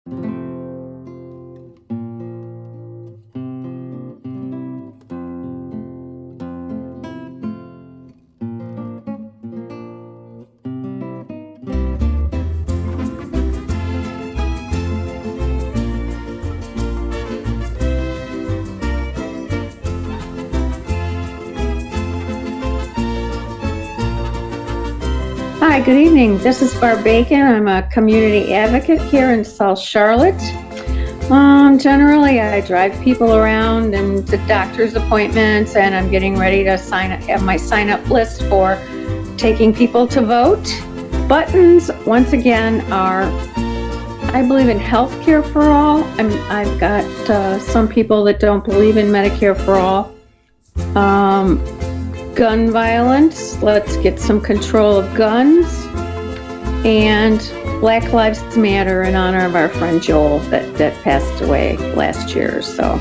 Hi, good evening. This is Barb Bacon. I'm a community advocate here in South Charlotte. Generally, I drive people around and to doctor's appointments, and I'm getting ready to have my sign-up list for taking people to vote. Buttons, once again, are, I believe in healthcare for all. I've got some people that don't believe in Medicare for all. Gun violence, let's get some control of guns, and Black Lives Matter in honor of our friend Joel that passed away last year. So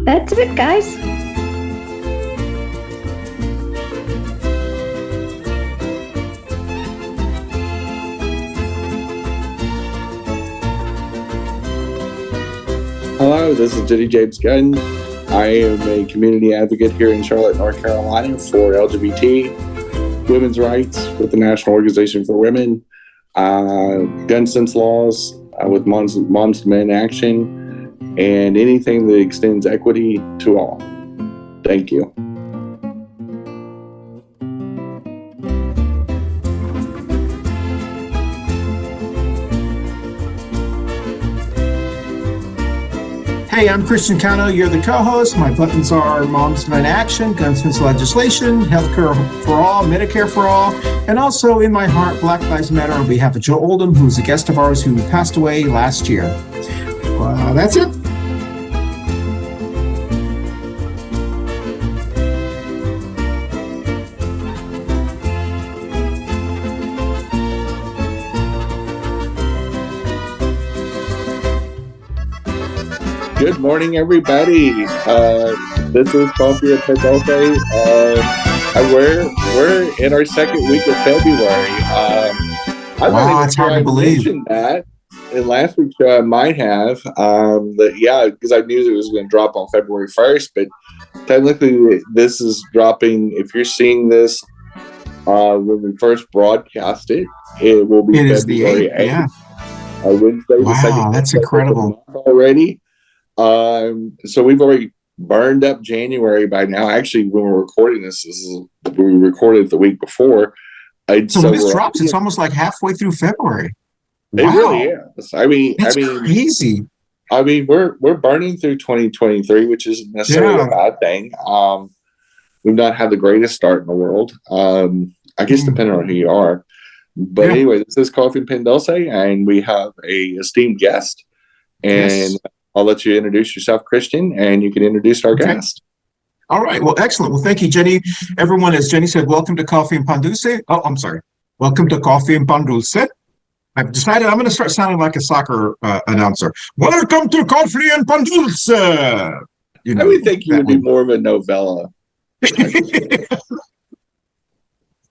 that's it, guys. Hello, this is Jenny-Jaymes Gunn. I am a community advocate here in Charlotte, North Carolina for LGBT women's rights with the National Organization for Women, gun sense laws with Moms to Men Action, and anything that extends equity to all. Thank you. Hey, I'm Christian Cano. You're the co-host. My buttons are Moms to Men Action, gun sense legislation, healthcare for all, Medicare for all, and also in my heart, Black Lives Matter on behalf of Joe Oldham, who's a guest of ours who passed away last year. That's it. Good morning, everybody. This is Coffee Pan Dulce. We're in our second week of February. Wow, it's hard to believe. Mentioned that in last week's show. I might have, because I knew it was going to drop on February 1st. But technically, this is dropping. If you're seeing this when we first broadcast it, it will be February 8th. Yeah. Wednesday. Wow, that's incredible already. So we've already burned up January by now. Actually, when we're recording this we recorded the week before. So when this drops, it's almost like halfway through February. It really is. That's crazy. I mean, we're burning through 2023, which isn't necessarily a bad thing. We've not had the greatest start in the world. I guess depending on who you are. But anyway, this is Coffee Pan Dulce, and we have a esteemed guest. And I'll let you introduce yourself, Christian, and you can introduce our guest. All right. Well, excellent. Well, thank you, Jenny. Everyone, as Jenny said, welcome to Coffee Pan Dulce. Oh, I'm sorry. Welcome to Coffee Pan Dulce. I've decided I'm going to start sounding like a soccer announcer. Welcome to Coffee Pan Dulce. I would think you would be more of a novella.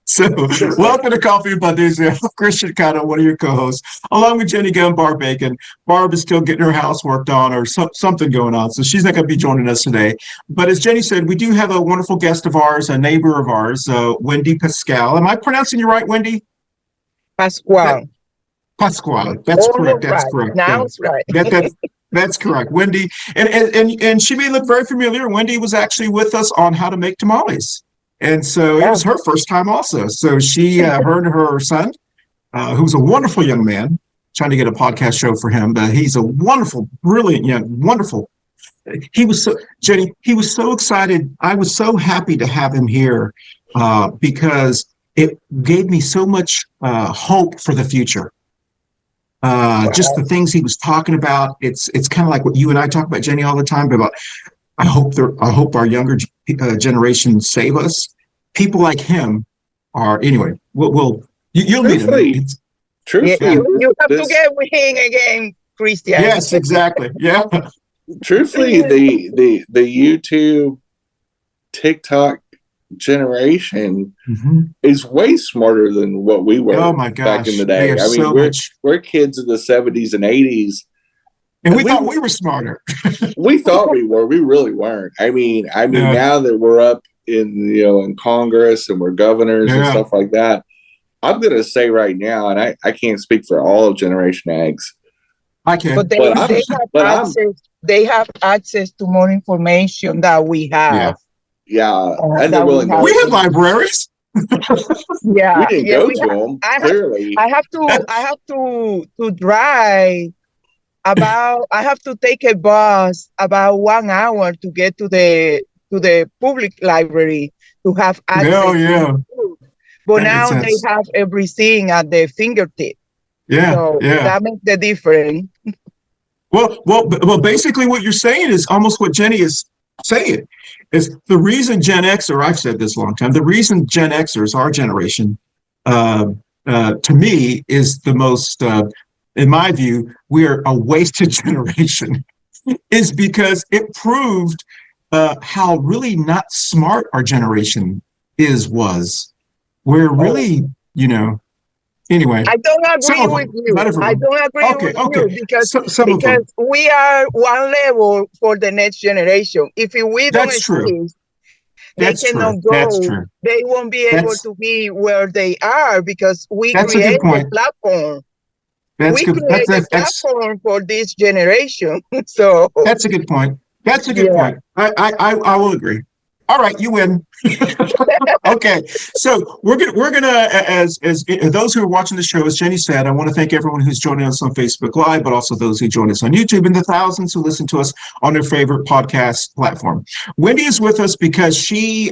So, welcome to Coffee Pan Dulce. I'm Christian Cano, one of your co-hosts, along with Jenny Gunn, Barb Bacon. Barb is still getting her house worked on or something going on, so she's not going to be joining us today. But as Jenny said, we do have a wonderful guest of ours, a neighbor of ours, Wendy Pascual. Am I pronouncing you right, Wendy? Pascual. Pascual. That's correct. That's correct. Now it's right. That's correct. Wendy, and she may look very familiar. Wendy was actually with us on how to make tamales. And so it was her first time also. So she, her and her son, who's a wonderful young man, trying to get a podcast show for him, but he's a wonderful, brilliant, wonderful. He was so, Jenny, he was so excited. I was so happy to have him here because it gave me so much hope for the future. Just the things he was talking about. It's kind of like what you and I talk about, Jenny, all the time, but about I hope our younger generation save us. People like him are anyway. You'll meet him. Truthfully, you have to get with him again, Christian. Yes, exactly. Yeah. Truthfully, the YouTube, TikTok generation is way smarter than what we were back in the day. I mean, we're kids of the 70s and 80s. And we thought we were smarter. We thought we were. We really weren't. I mean, now that we're up in Congress and we're governors and stuff like that, I'm going to say right now, and I can't speak for all of Generation X. I can. But they have access to more information that we have. Yeah. And they're willing to. We have libraries. Yeah. We didn't go to them, clearly. I have to drive I have to take a bus about 1 hour to get to the public library to have access. But now they have everything at their fingertip. So that makes the difference. Well, basically what you're saying is almost what Jenny is saying. Is the reason Gen X, or I've said this a long time, the reason Gen Xers, our generation, to me, is the most, in my view, we're a wasted generation, is because it proved how really not smart our generation was. We're really, anyway. I don't agree with you. I don't agree with you because we are one level for the next generation. If we don't exist, they cannot go. They won't be able to be where they are because we create a platform. We create a platform for this generation. So that's a good point. That's a good point. I will agree. All right, you win. Okay, so we're gonna as those who are watching the show, as Jenny said, I want to thank everyone who's joining us on Facebook Live, but also those who join us on YouTube and the thousands who listen to us on their favorite podcast platform. Wendy is with us because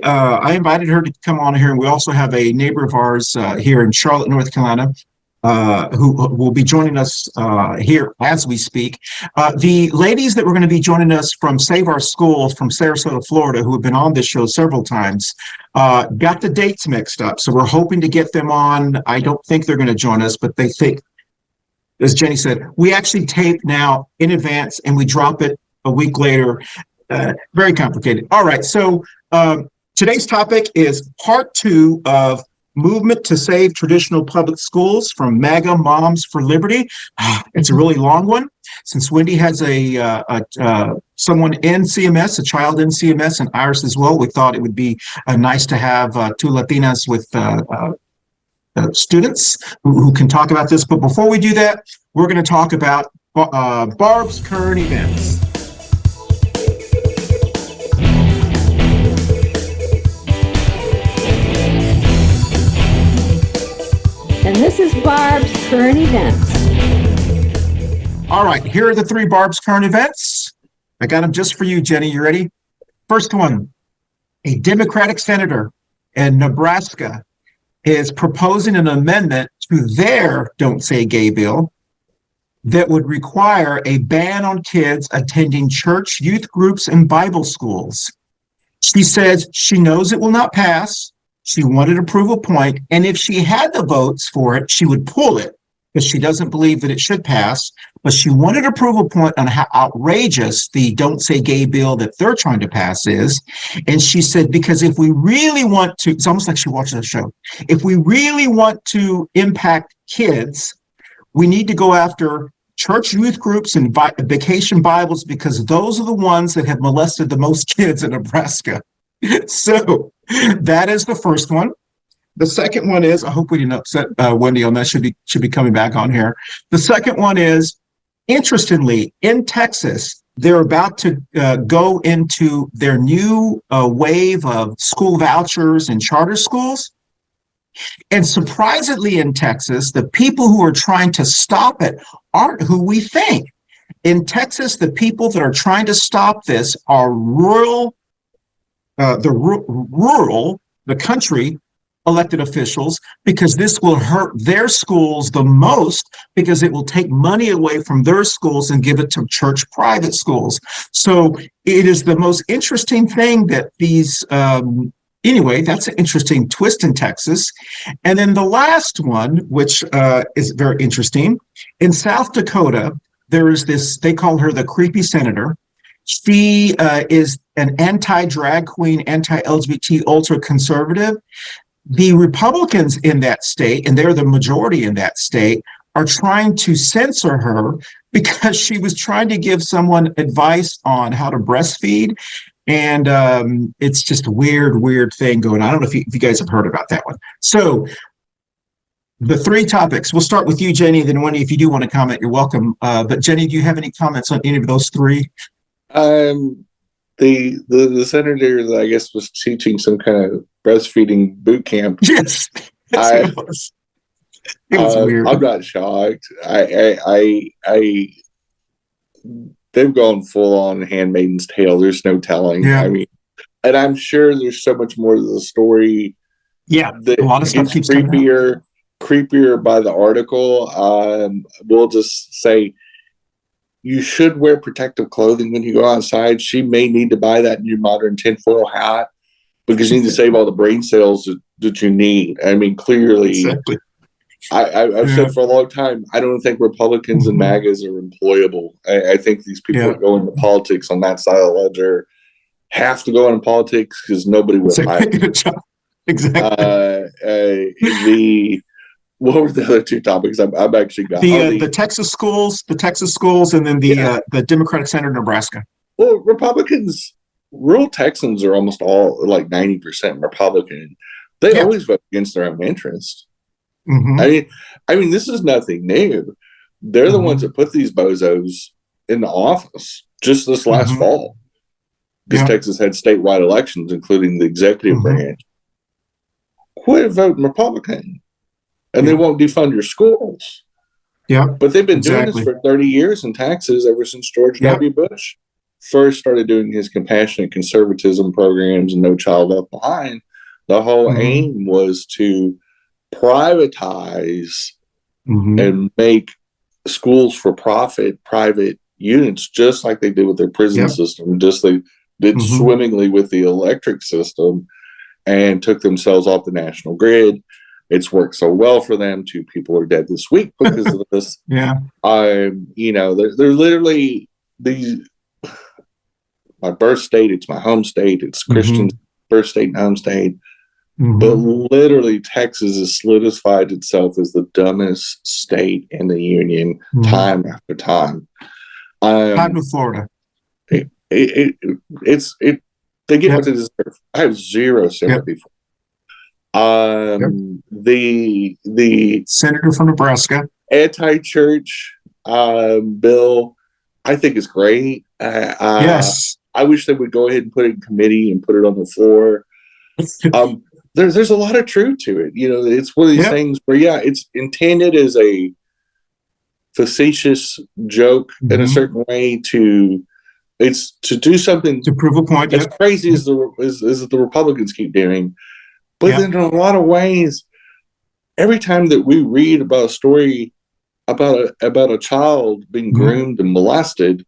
I invited her to come on here, and we also have a neighbor of ours here in Charlotte, North Carolina, who will be joining us here as we speak. The ladies that were going to be joining us from Save Our Schools from Sarasota, Florida, who have been on this show several times, got the dates mixed up. So we're hoping to get them on. I don't think they're going to join us, but they think, as Jenny said, we actually tape now in advance and we drop it a week later. Very complicated. All right. So today's topic is part 2 of Movement to Save Traditional Public Schools from MAGA Moms for Liberty. It's a really long one. Since Wendy has someone in CMS, a child in CMS, and Iris as well, we thought it would be nice to have 2 Latinas with students who can talk about this. But before we do that, we're going to talk about Barb's current events. And this is Barb's current events. All right, here are the 3 Barb's current events. I got them just for you, Jenny. You ready? First one, a Democratic senator in Nebraska is proposing an amendment to their Don't Say Gay bill that would require a ban on kids attending church, youth groups, and Bible schools. She says she knows it will not pass. She wanted to prove a point, and if she had the votes for it, she would pull it because she doesn't believe that it should pass. But she wanted to prove a point on how outrageous the Don't Say Gay bill that they're trying to pass is. And she said, because if we really want to, it's almost like she watches the show. If we really want to impact kids, we need to go after church youth groups and vacation Bibles because those are the ones that have molested the most kids in Nebraska. So that is the first one. The second one is, I hope we didn't upset Wendy on that, should be coming back on here. The second one is, interestingly, in Texas, they're about to go into their new wave of school vouchers and charter schools. And surprisingly in Texas, the people who are trying to stop it aren't who we think. In Texas, the people that are trying to stop this are the country elected officials, because this will hurt their schools the most because it will take money away from their schools and give it to church private schools. So it is the most interesting thing that these, anyway, that's an interesting twist in Texas. And then the last one, which is very interesting, in South Dakota, there is this, they call her the creepy senator. She is an anti-drag queen, anti-LGBT, ultra-conservative. The Republicans in that state, and they're the majority in that state, are trying to censor her because she was trying to give someone advice on how to breastfeed. And it's just a weird thing going on. I don't know if you guys have heard about that one. So the three topics, we'll start with you, Jenny, then Wendy, if you do want to comment, you're welcome. But Jenny, do you have any comments on any of those three? The senator that I guess was teaching some kind of breastfeeding boot camp. Yes, it was weird. I'm not shocked. They've gone full on Handmaid's Tale. There's no telling. Yeah. I mean, and I'm sure there's so much more to the story. Yeah, that a lot of stuff keeps creepier by the article. We'll just say you should wear protective clothing when you go outside. She may need to buy that new modern tinfoil hat because you need to save all the brain cells that you need. I mean, clearly, exactly. I've said for a long time, I don't think Republicans and MAGAs are employable. I think these people that go into politics on that side of the ledger have to go into politics because nobody would hire them. Exactly. What were the other two topics? I've actually got the Texas schools, and then the Democratic Senator of Nebraska. Well, Republicans, rural Texans are almost all like 90% Republican. They always vote against their own interest. I mean, this is nothing new. They're the ones that put these bozos in the office just this last fall, because Texas had statewide elections, including the executive branch. Quit voting Republican, and they won't defund your schools. Yeah, but they've been doing this for 30 years in taxes ever since George W. Bush first started doing his compassionate conservatism programs and No Child Left Behind. The whole aim was to privatize and make schools for profit private units, just like they did with their prison system, just they did swimmingly with the electric system, and took themselves off the national grid. It's worked so well for them. 2 people are dead this week because of this. You know, they're literally these. My birth state, it's my home state, it's Christian's birth state and home state. But literally, Texas has solidified itself as the dumbest state in the union time after time. Time with Florida. They get what they deserve. I have zero sympathy for the senator from Nebraska anti-church bill, I think is great. Yes, I wish they would go ahead and put it in committee and put it on the floor. There's a lot of truth to it. You know, it's one of these things where it's intended as a facetious joke in a certain way to do something to prove a point. As crazy as the Republicans keep doing. But then in a lot of ways, every time that we read about a story about a child being groomed and molested,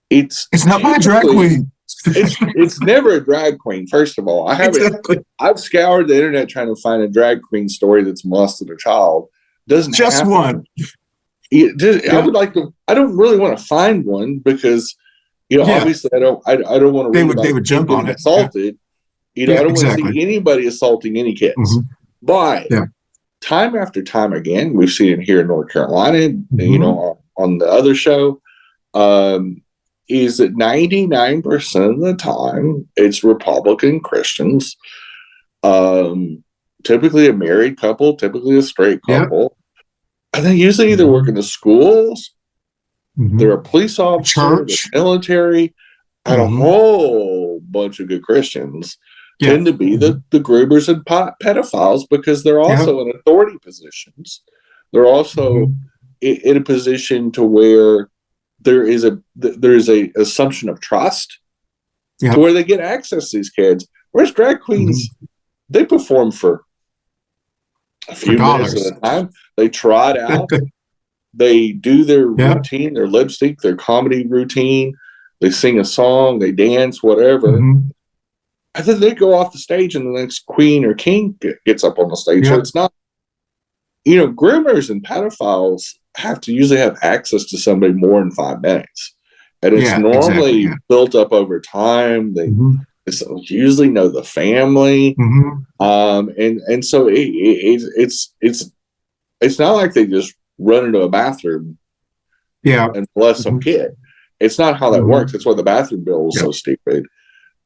it's not by a drag queen. It's never a drag queen. First of all, I've scoured the internet trying to find a drag queen story that's molested a child. Doesn't just happen. One. I would like to. I don't really want to find one because, obviously I don't want to. They would jump on it. Assaulted. I don't want to see anybody assaulting any kids. But time after time again, we've seen it here in North Carolina. On the other show. Is that 99% of the time it's Republican Christians, typically a married couple, typically a straight couple. And they usually either work in the schools, they're a police officer, church, military, and a whole bunch of good Christians tend to be the groomers and pedophiles because they're also in authority positions. They're also in a position to where there is a assumption of trust to where they get access to these kids. Whereas drag queens, they perform for a few minutes at a time. They trot out. They do their routine, their lip sync, their comedy routine. They sing a song, they dance, whatever. And then they go off the stage and the next queen or king gets up on the stage. So it's not, groomers and pedophiles have to usually have access to somebody more than 5 minutes. And it's normally built up over time. They usually know the family. And so it's it's not like they just run into a bathroom and molest some kid. It's not how that works. That's why the bathroom bill is so stupid.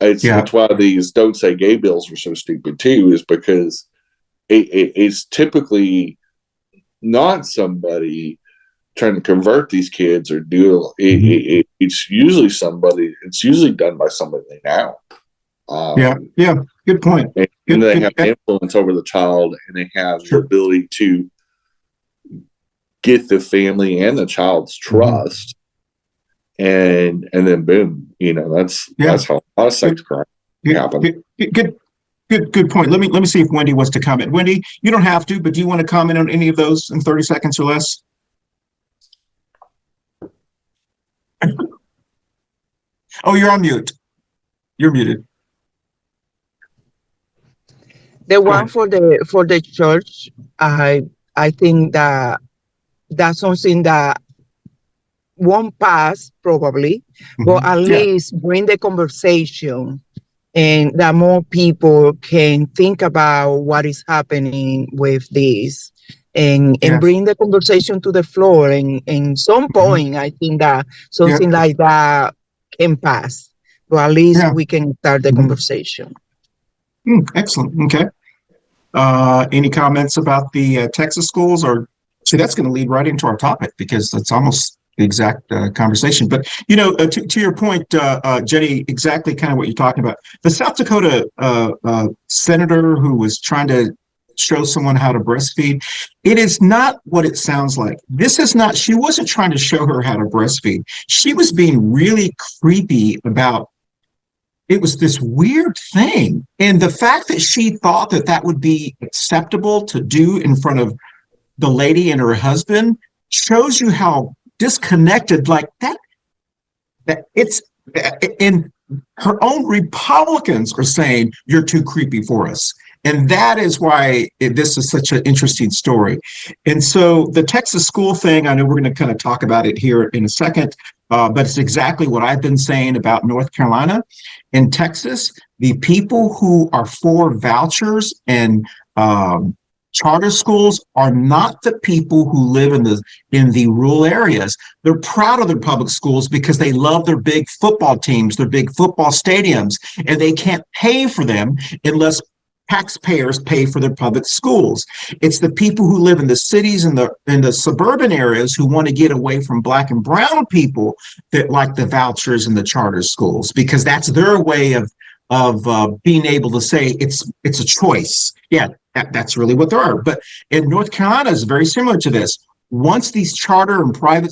It's why these don't say gay bills are so stupid too, is because it's typically not somebody trying to convert these kids or do it's usually done by somebody they know. Good point. And they have influence over the child, and they have the ability to get the family and the child's trust. And then boom, that's how a lot of sex crime happen. Good point. Let me see if Wendy wants to comment. Wendy, you don't have to, but do you want to comment on any of those in 30 seconds or less? Oh, you're on mute. You're muted. The one for the church, I think that's something that won't pass probably, but at least bring the conversation, and that more people can think about what is happening with this, and bring the conversation to the floor. And in some point, I think that something like that can pass, but at least we can start the conversation. Excellent. Okay. Any comments about the Texas schools? Or see, that's going to lead right into our topic, because that's almost the exact conversation. But to your point, Jenny, exactly kind of what you're talking about. The South Dakota senator who was trying to show someone how to breastfeed, it is not what it sounds like. She wasn't trying to show her how to breastfeed. She was being really creepy about. It was this weird thing. And the fact that she thought that would be acceptable to do in front of the lady and her husband shows you how disconnected, like that it's, and her own Republicans are saying, you're too creepy for us. And that is why this is such an interesting story. And so the Texas school thing, I know we're going to kind of talk about it here in a second, but it's exactly what I've been saying about North Carolina. In Texas, the people who are for vouchers and charter schools are not the people who live in the rural areas. They're proud of their public schools because they love their big football teams, their big football stadiums, and they can't pay for them unless taxpayers pay for their public schools. It's the people who live in the cities and the suburban areas who want to get away from Black and brown people that like the vouchers and the charter schools, because that's their way of being able to say it's a choice. Yeah, that's really what there are. But in North Carolina is very similar to this. Once these charter and private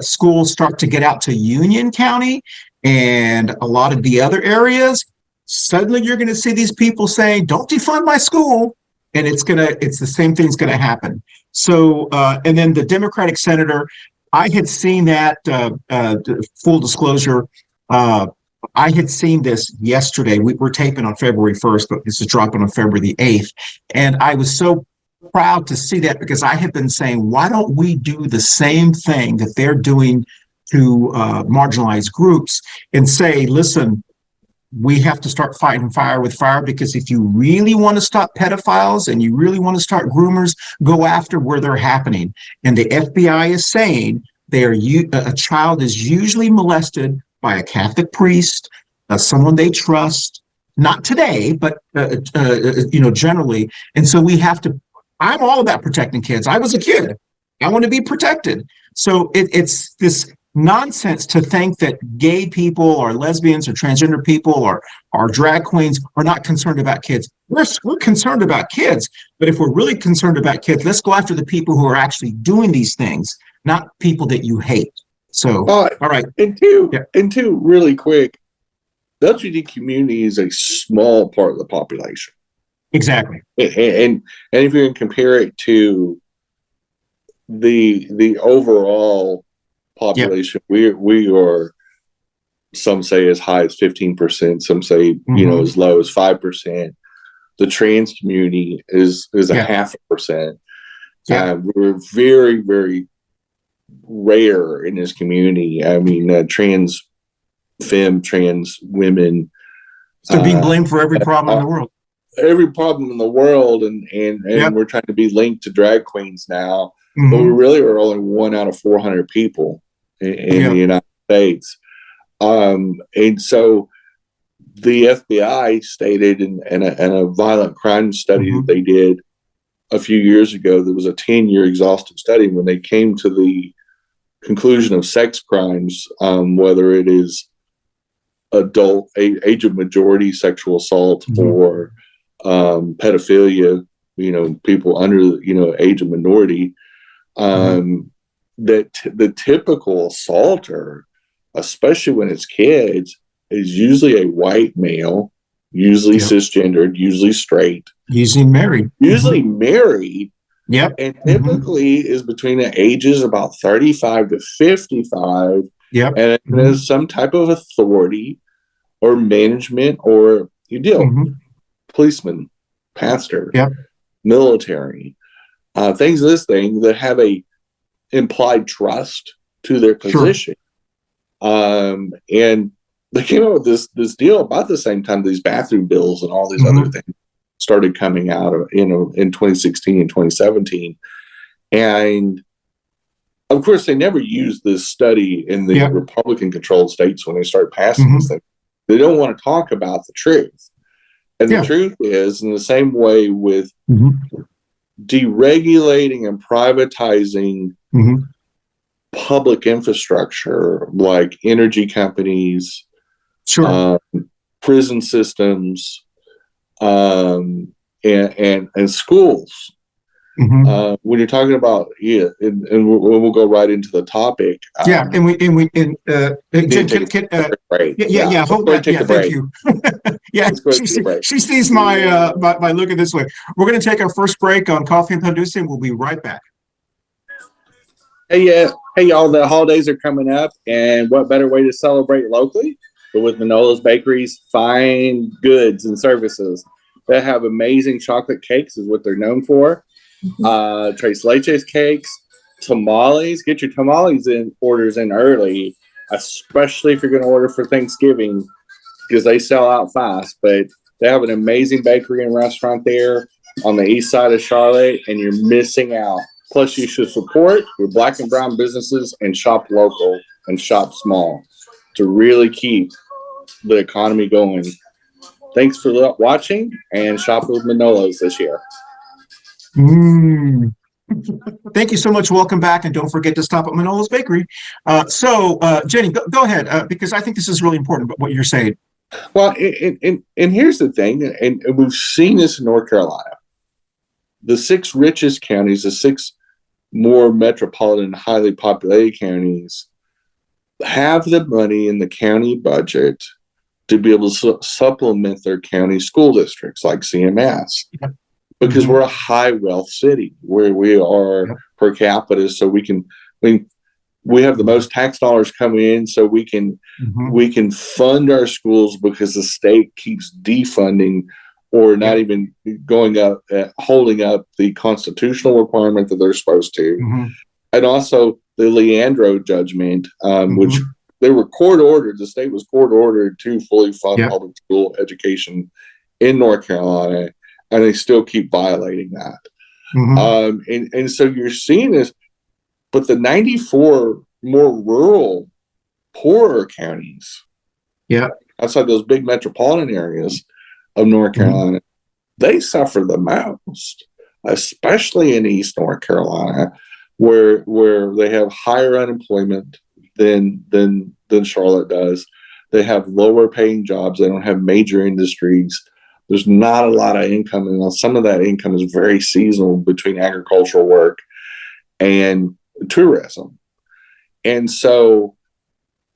schools start to get out to Union County and a lot of the other areas, suddenly you're going to see these people saying, don't defund my school. And it's the same thing's going to happen. So, and then the Democratic senator, I had seen that, full disclosure, I had seen this yesterday. We're taping on February 1st, but this is dropping on February the 8th. And I was so proud to see that, because I have been saying, why don't we do the same thing that they're doing to marginalized groups and say, listen, we have to start fighting fire with fire, because if you really want to stop pedophiles and you really want to start groomers, go after where they're happening. And the FBI is saying a child is usually molested by a Catholic priest, someone they trust, not today, but generally. And so we have to, I'm all about protecting kids. I was a kid. I want to be protected. So it's this nonsense to think that gay people or lesbians or transgender people or drag queens are not concerned about kids. We're concerned about kids, but if we're really concerned about kids, let's go after the people who are actually doing these things, not people that you hate. So, all right. And two, really quick, the LGBT community is a small part of the population. Exactly. And if you can compare it to the overall population, we are, some say as high as 15%, some say as low as 5%. The trans community is a 0.5%. We're very, very rare in this community. I mean, trans women, they're being blamed for every problem in the world. every problem in the world, and we're trying to be linked to drag queens now, but we really are only 1 out of 400 people in the United States. And so the FBI stated in a violent crime study that they did a few years ago, there was a 10-year exhaustive study. When they came to the conclusion of sex crimes, whether it is adult age of majority sexual assault or pedophilia, people under age of minority, that the typical assaulter, especially when it's kids, is usually a white male, usually cisgendered, usually straight, usually married, and typically is between the ages about 35 to 55, and there's some type of authority or management or policeman, pastor, military, things of this thing that have a implied trust to their position. And they came up with this deal about the same time these bathroom bills and all these other things started coming out of, in 2016 and 2017. And of course, they never used this study in the Republican controlled states when they start passing this thing. They don't want to talk about the truth. And the truth is, in the same way with deregulating and privatizing public infrastructure like energy companies, prison systems, and schools. When you're talking about and we'll go right into the topic. Hold that. Thank you. She sees my look at this way. We're going to take our first break on Coffee Pan Dulce, and we'll be right back. Hey y'all, the holidays are coming up, and what better way to celebrate locally but with Manolo's Bakery's fine goods and services. They have amazing chocolate cakes is what they're known for. Tres Leches cakes, tamales. Get your tamales orders in early, especially if you're going to order for Thanksgiving, because they sell out fast. But they have an amazing bakery and restaurant there on the east side of Charlotte, and you're missing out. Plus, you should support your Black and brown businesses and shop local and shop small to really keep the economy going. Thanks for watching, and shop with Manolo's this year. Thank you so much. Welcome back, and don't forget to stop at Manolo's Bakery. So, Jenny, go ahead, because I think this is really important. But what you're saying. Well, and here's the thing, and we've seen this in North Carolina. The 6 richest counties, the 6 more metropolitan, highly populated counties, have the money in the county budget to be able to supplement their county school districts like CMS. Because we're a high wealth city where we are per capita, so we have the most tax dollars coming in, so we can fund our schools because the state keeps defunding or not even going up, holding up the constitutional requirement that they're supposed to. And also the Leandro judgment, which they were court ordered, the state was court ordered to fully fund public school education in North Carolina, and they still keep violating that. And so you're seeing this, but the 94 more rural, poorer counties, outside those big metropolitan areas of North Carolina, they suffer the most, especially in East North Carolina, where they have higher unemployment than Charlotte does. They have lower paying jobs. They don't have major industries. There's not a lot of income, and some of that income is very seasonal between agricultural work and tourism. And so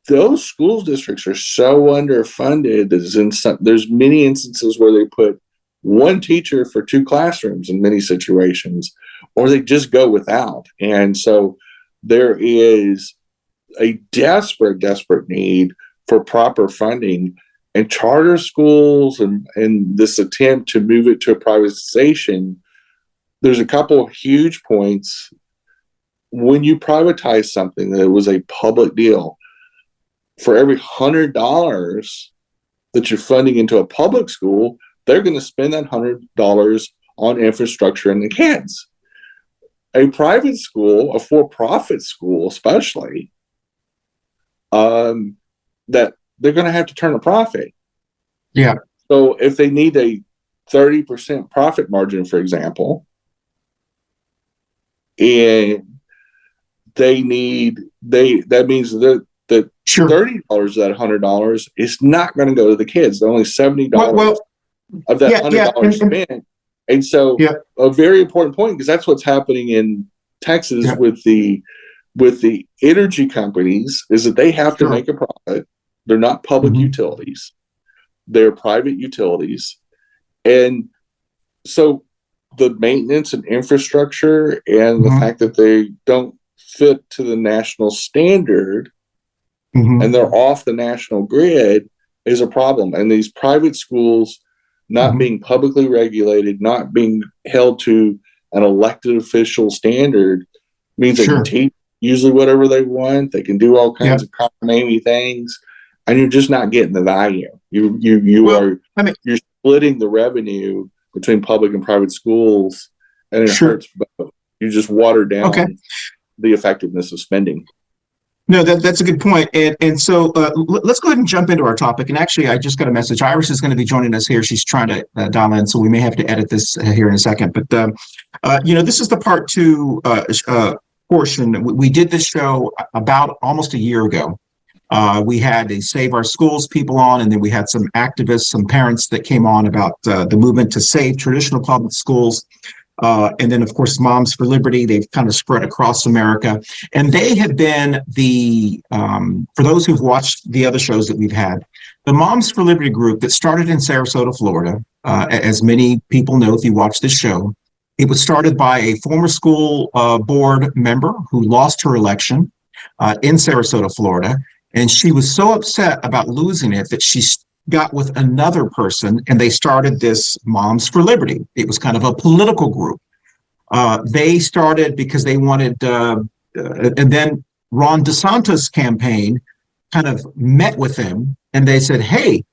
those school districts are so underfunded. There's many instances where they put 1 teacher for 2 classrooms in many situations, or they just go without. And so there is a desperate need for proper funding. And charter schools and this attempt to move it to a privatization, there's a couple of huge points. When you privatize something that was a public deal, for every $100 that you're funding into a public school, they're going to spend that $100 on infrastructure and the kids. A private school, a for-profit school especially, that they're going to have to turn a profit. Yeah. So if they need a 30% profit margin, for example, and that means that $30 of that $100 is not going to go to the kids. They're only $70 of that $100 spent. And so a very important point, because that's what's happening in Texas with the energy companies, is that they have to make a profit. They're not public utilities. They're private utilities. And so the maintenance and infrastructure and the fact that they don't fit to the national standard and they're off the national grid is a problem. And these private schools not being publicly regulated, not being held to an elected official standard means they can teach usually whatever they want. They can do all kinds of cockamamie things, and you're just not getting the value. You're splitting the revenue between public and private schools, and it hurts both. You just water down the effectiveness of spending. No, that's a good point. And so let's go ahead and jump into our topic. And actually, I just got a message. Iris is going to be joining us here. She's trying to dial in, so we may have to edit this here in a second. But, this is the part 2 portion. We did this show about almost a year ago. We had the Save Our Schools people on, and then we had some activists, some parents that came on about the movement to save traditional public schools. And then, of course, Moms for Liberty. They've kind of spread across America. And they have been for those who've watched the other shows that we've had, the Moms for Liberty group that started in Sarasota, Florida, as many people know if you watch this show. It was started by a former school board member who lost her election in Sarasota, Florida. And she was so upset about losing it that she got with another person, and they started this Moms for Liberty. It was kind of a political group. They started because they wanted, and then Ron DeSantis' campaign kind of met with them, and they said, hey,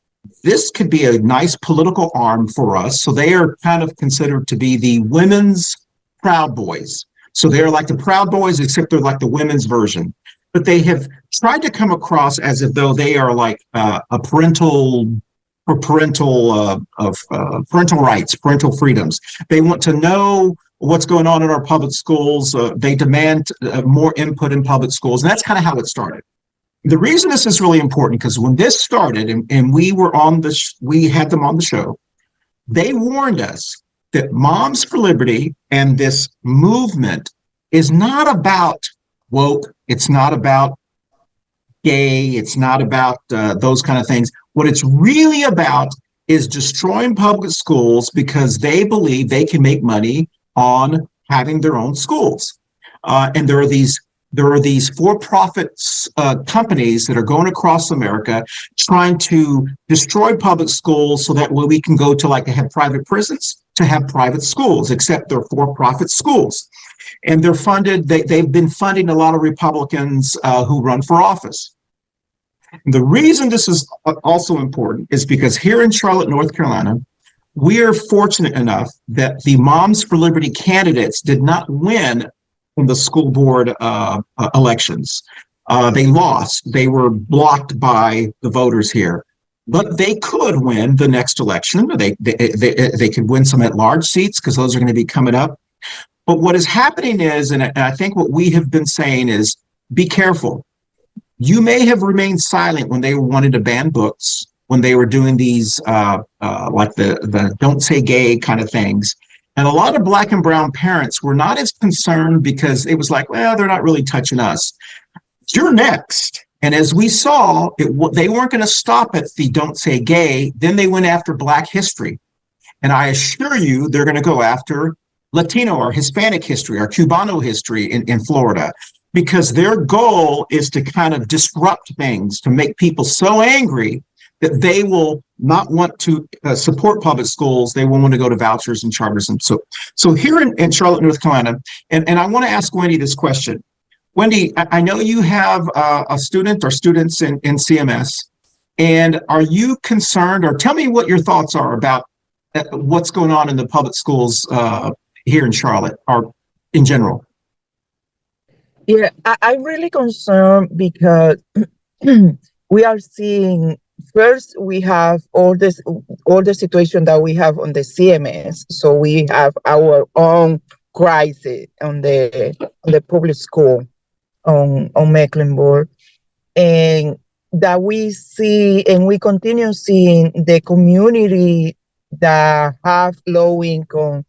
this could be a nice political arm for us. So they are kind of considered to be the women's Proud Boys. So they're like the Proud Boys, except they're like the women's version. But they have tried to come across as if though they are like parental rights, parental freedoms. They want to know what's going on in our public schools. They demand more input in public schools, and that's kind of how it started. The reason this is really important, because when this started, and we were on we had them on the show, they warned us that Moms for Liberty and this movement is not about woke. It's not about gay. It's not about those kind of things. What it's really about is destroying public schools because they believe they can make money on having their own schools. And there are these for-profit companies that are going across America trying to destroy public schools so that way we can go to have private prisons, to have private schools, except they're for-profit schools. And they're funded, they've been funding a lot of Republicans who run for office. The reason this is also important is because here in Charlotte, North Carolina, we are fortunate enough that the Moms for Liberty candidates did not win in the school board elections. They lost. They were blocked by the voters here. But they could win the next election. They could win some at-large seats because those are going to be coming up. But what is happening is, and I think what we have been saying is, be careful. You may have remained silent when they wanted to ban books, when they were doing these like the don't say gay kind of things. And a lot of Black and brown parents were not as concerned because it was like, well, they're not really touching us. You're next. And as we saw, they weren't going to stop at the don't say gay. Then they went after Black history. And I assure you, they're going to go after Latino or Hispanic history or Cubano history in Florida, because their goal is to kind of disrupt things, to make people so angry that they will not want to support public schools. They will want to go to vouchers and charters. And so here in Charlotte, North Carolina, and I want to ask Wendy this question. Wendy, I know you have a student or students in CMS, and are you concerned, or tell me what your thoughts are about what's going on in the public schools here in Charlotte or in general? Yeah, I'm really concerned because we are seeing, first we have all the situation that we have on the CMS. So we have our own crisis on the public school on Mecklenburg, and that we see and we continue seeing the community that have low income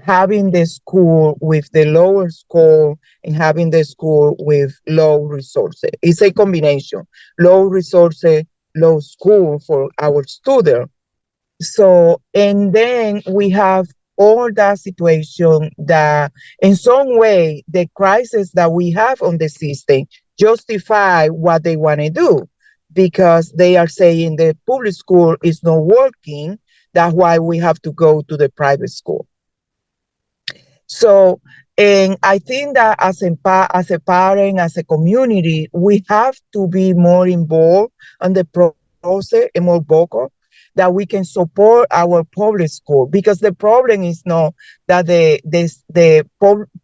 having the school with the lower score and having the school with low resources. It's a combination, low resources, low school for our students. So, and then we have all that situation that in some way, the crisis that we have on the system justify what they want to do, because they are saying the public school is not working. That's why we have to go to the private school. So, and I think that as a parent, as a community, we have to be more involved in the process and more vocal, that we can support our public school. Because the problem is not that the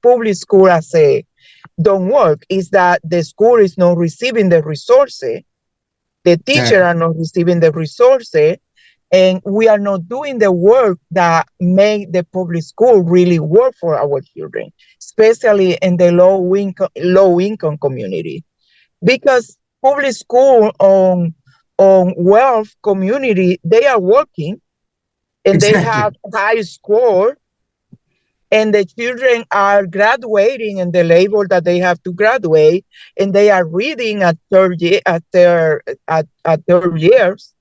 public school as a don't work, is that the school is not receiving the resources, the teachers are not receiving the resources, and we are not doing the work that make the public school really work for our children, especially in the low income community. Because public school on wealth community, they are working and they have high score, and the children are graduating in the level that they have to graduate, and they are reading at third years.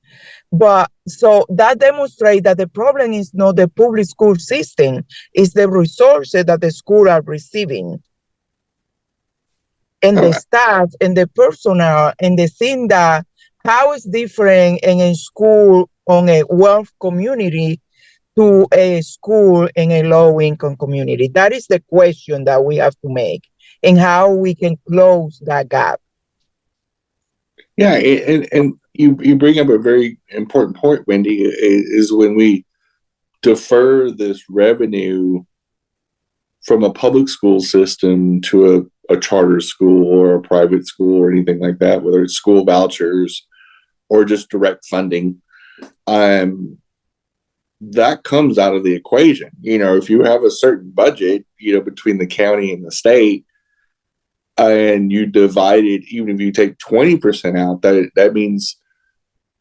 But so that demonstrates that the problem is not the public school system, it's the resources that the school are receiving. And the staff and the personnel and the thing that how is different in a school on a wealth community to a school in a low income community. That is the question that we have to make, and how we can close that gap. Yeah, and you bring up a very important point, Wendy, is when we defer this revenue from a public school system to a charter school or a private school or anything like that, whether it's school vouchers or just direct funding, that comes out of the equation. You know, if you have a certain budget, you know, between the county and the state, and you divide it, even if you take 20% out, that means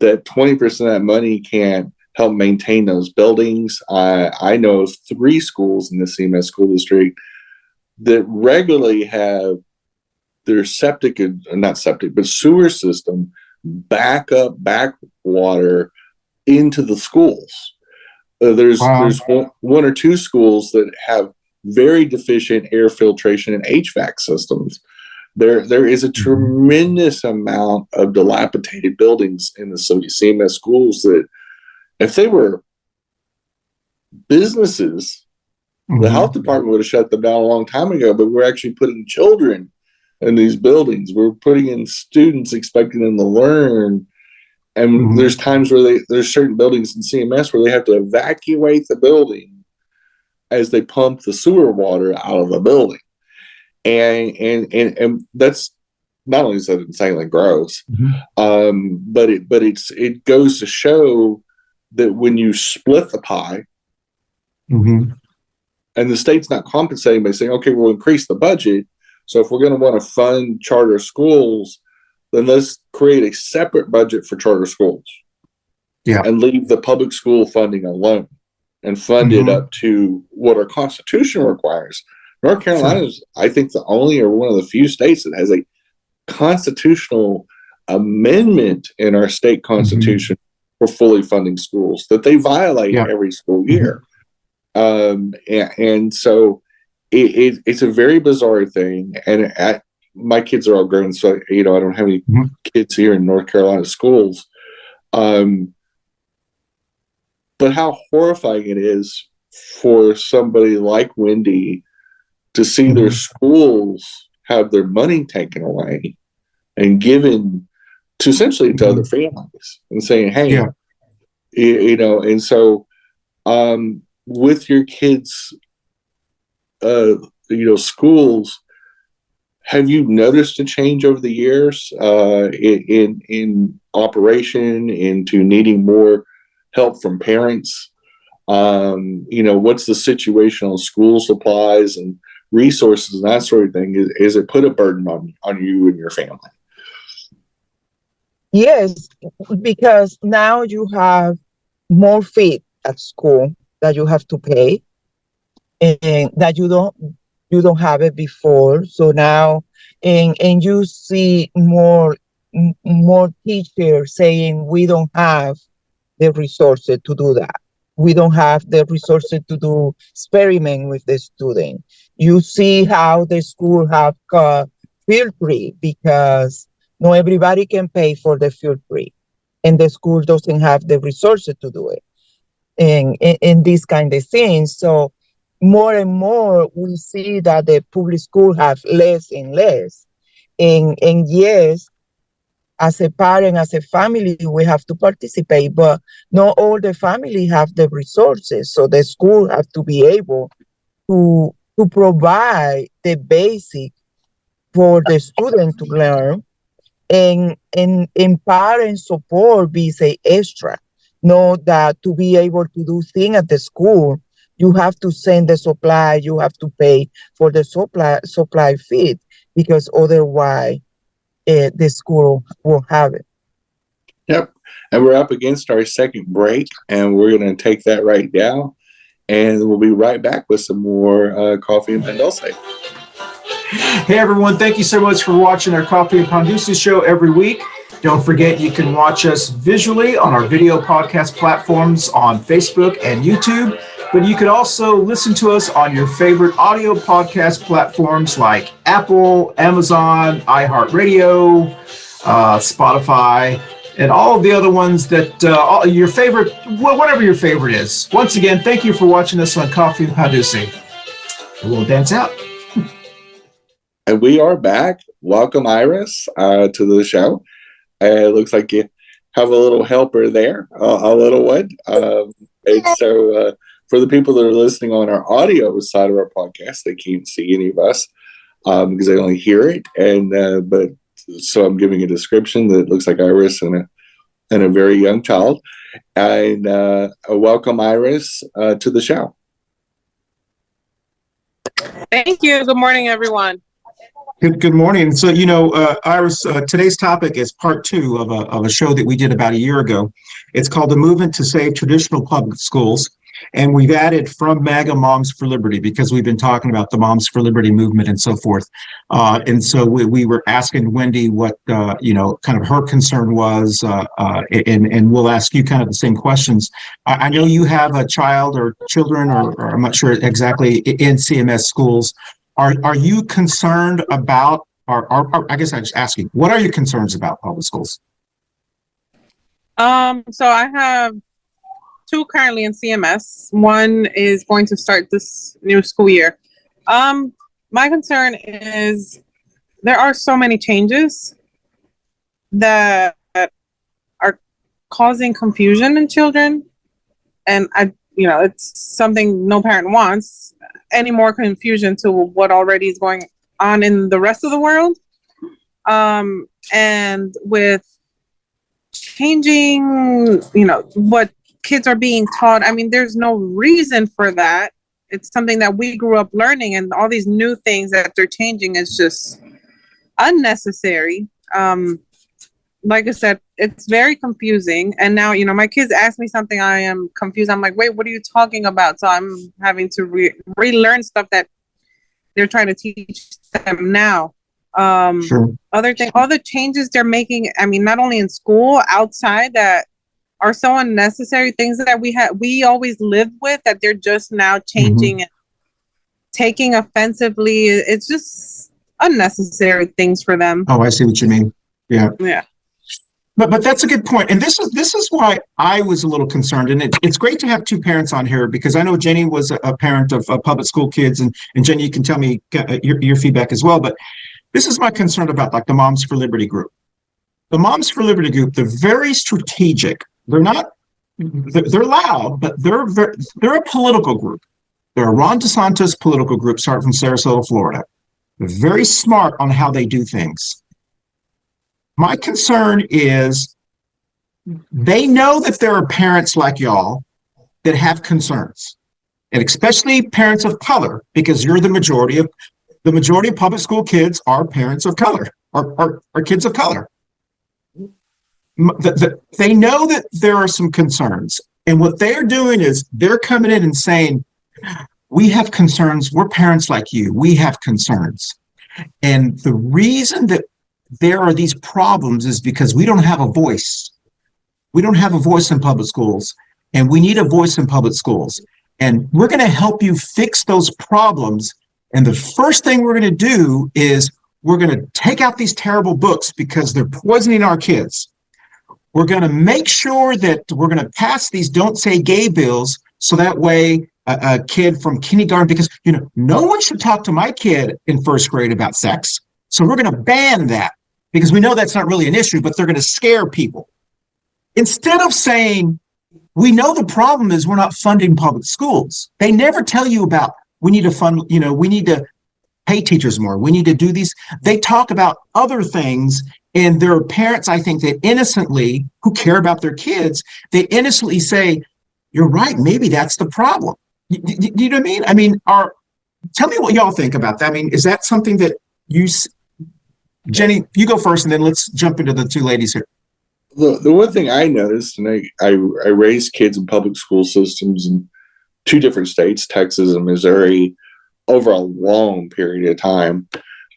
that 20% of that money can't help maintain those buildings. I know of 3 schools in the CMS school district that regularly have their sewer system backwater into the schools. There's one or 2 schools that have very deficient air filtration and HVAC systems. There is a tremendous amount of dilapidated buildings in the CMS schools that, if they were businesses, the health department would have shut them down a long time ago. But we're actually putting children in these buildings. We're putting in students, expecting them to learn. And there's times where there's certain buildings in CMS where they have to evacuate the building as they pump the sewer water out of the building. And that's not only is that insanely gross, but it goes to show that when you split the pie, and the state's not compensating by saying, okay, we'll increase the budget. So if we're going to want to fund charter schools, then let's create a separate budget for charter schools, and leave the public school funding alone, and fund it up to what our Constitution requires. North Carolina is, I think, the only or one of the few states that has a constitutional amendment in our state constitution for fully funding schools that they violate every school year. And so it's a very bizarre thing. And my kids are all grown, so I don't have any kids here in North Carolina schools. But how horrifying it is for somebody like Wendy to see their schools have their money taken away and given to essentially to other families, and saying, hey, and so with your kids, schools, have you noticed a change over the years in operation, into needing more help from parents? What's the situation on school supplies and resources and that sort of thing? Is it put a burden on you and your family? Yes, because now you have more fees at school that you have to pay, and that you don't have it before. So now, and you see more teachers saying we don't have the resources to do that. We don't have the resources to do experiment with the student. You see how the school have field trip, because not everybody can pay for the field trip, and the school doesn't have the resources to do it, and these kind of things. So more and more we see that the public school have less and less. And yes, as a parent, as a family, we have to participate, but not all the family have the resources. So the school have to be able to provide the basic for the student to learn, and parent support be say extra. Know that to be able to do things at the school, you have to send the supply, you have to pay for the supply fee, because otherwise the school won't have it. Yep. And we're up against our second break, and we're going to take that right now, and we'll be right back with some more Coffee and Pan Dulce. Hey everyone, thank you so much for watching our Coffee and Pan Dulce Show every week. Don't forget, you can watch us visually on our video podcast platforms on Facebook and YouTube, but you can also listen to us on your favorite audio podcast platforms like Apple, Amazon, iHeartRadio, Spotify, and all of the other ones that your favorite, whatever your favorite is. Once again, thank you for watching us on Coffee and Pan Dulce. We'll dance out. And we are back. Welcome, Iris, to the show. It looks like you have a little helper there, a little one. And so for the people that are listening on our audio side of our podcast, they can't see any of us because they only hear it. And but so I'm giving a description that looks like Iris and a very young child. And welcome, Iris, to the show. Thank you. Good morning, everyone. Good morning. So, Iris, today's topic is part 2 of a show that we did about a year ago. It's called The Movement to Save Traditional Public Schools. And we've added from MAGA Moms for Liberty, because we've been talking about the Moms for Liberty movement and so forth. And so we were asking Wendy what, kind of her concern was, and we'll ask you kind of the same questions. I know you have a child or children, or I'm not sure exactly, in CMS schools. Are you concerned about, or I guess I'm just asking, what are your concerns about public schools? So I have 2 currently in CMS. One is going to start this new school year. My concern is there are so many changes that are causing confusion in children, and it's something no parent wants, any more confusion to what already is going on in the rest of the world. And with changing, what kids are being taught, there's no reason for that. It's something that we grew up learning, and all these new things that they're changing is just unnecessary. Like I said, it's very confusing. And now, my kids ask me something, I am confused. I'm like, wait, what are you talking about? So I'm having to relearn stuff that they're trying to teach them now. Sure. Other thing, all the changes they're making, not only in school, outside, that are so unnecessary, things that we always lived with, that they're just now changing and taking offensively. It's just unnecessary things for them. Oh, I see what you mean. Yeah. Yeah. But that's a good point. And this is why I was a little concerned. And it's great to have 2 parents on here, because I know Jenny was a parent of public school kids, and Jenny, you can tell me your feedback as well. But this is my concern about, like, the Moms for Liberty group. The Moms for Liberty group, they're very strategic. They're not they're loud, but they're a political group. They're a Ron DeSantis political group, starting from Sarasota, Florida. They're very smart on how they do things. My concern is they know that there are parents like y'all that have concerns, and especially parents of color, because you're the majority of public school kids are parents of color, are kids of color. They know that there are some concerns, and what they're doing is they're coming in and saying, we have concerns. We're parents like you. We have concerns. And the reason that there are these problems is because we don't have a voice. We don't have a voice in public schools, and we need a voice in public schools. And we're going to help you fix those problems. And the first thing we're going to do is we're going to take out these terrible books because they're poisoning our kids. We're going to make sure that we're going to pass these Don't Say Gay bills, so that way a kid from kindergarten, because no one should talk to my kid in first grade about sex. So we're going to ban that because we know that's not really an issue, but they're going to scare people. Instead of saying, we know the problem is we're not funding public schools. They never tell you about, we need to fund, we need to pay teachers more. We need to do these. They talk about other things, and there are parents, I think, that innocently, who care about their kids, they innocently say, you're right, maybe that's the problem. You know what I mean? I mean, tell me what y'all think about that. I mean, is that something that Jenny, you go first, and then let's jump into the two ladies here. The one thing I noticed, and I raised kids in public school systems in two different states, Texas and Missouri, over a long period of time.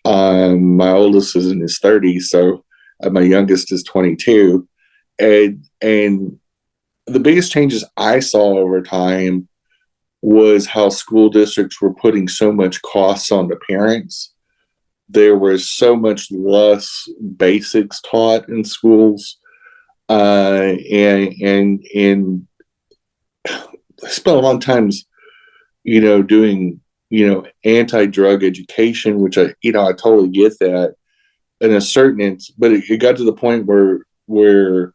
My oldest is in his 30s, so my youngest is 22. And the biggest changes I saw over time was how school districts were putting so much costs on the parents. There was so much less basics taught in schools. And I spent a long time, doing, anti-drug education, which I totally get that in a certain, but it got to the point where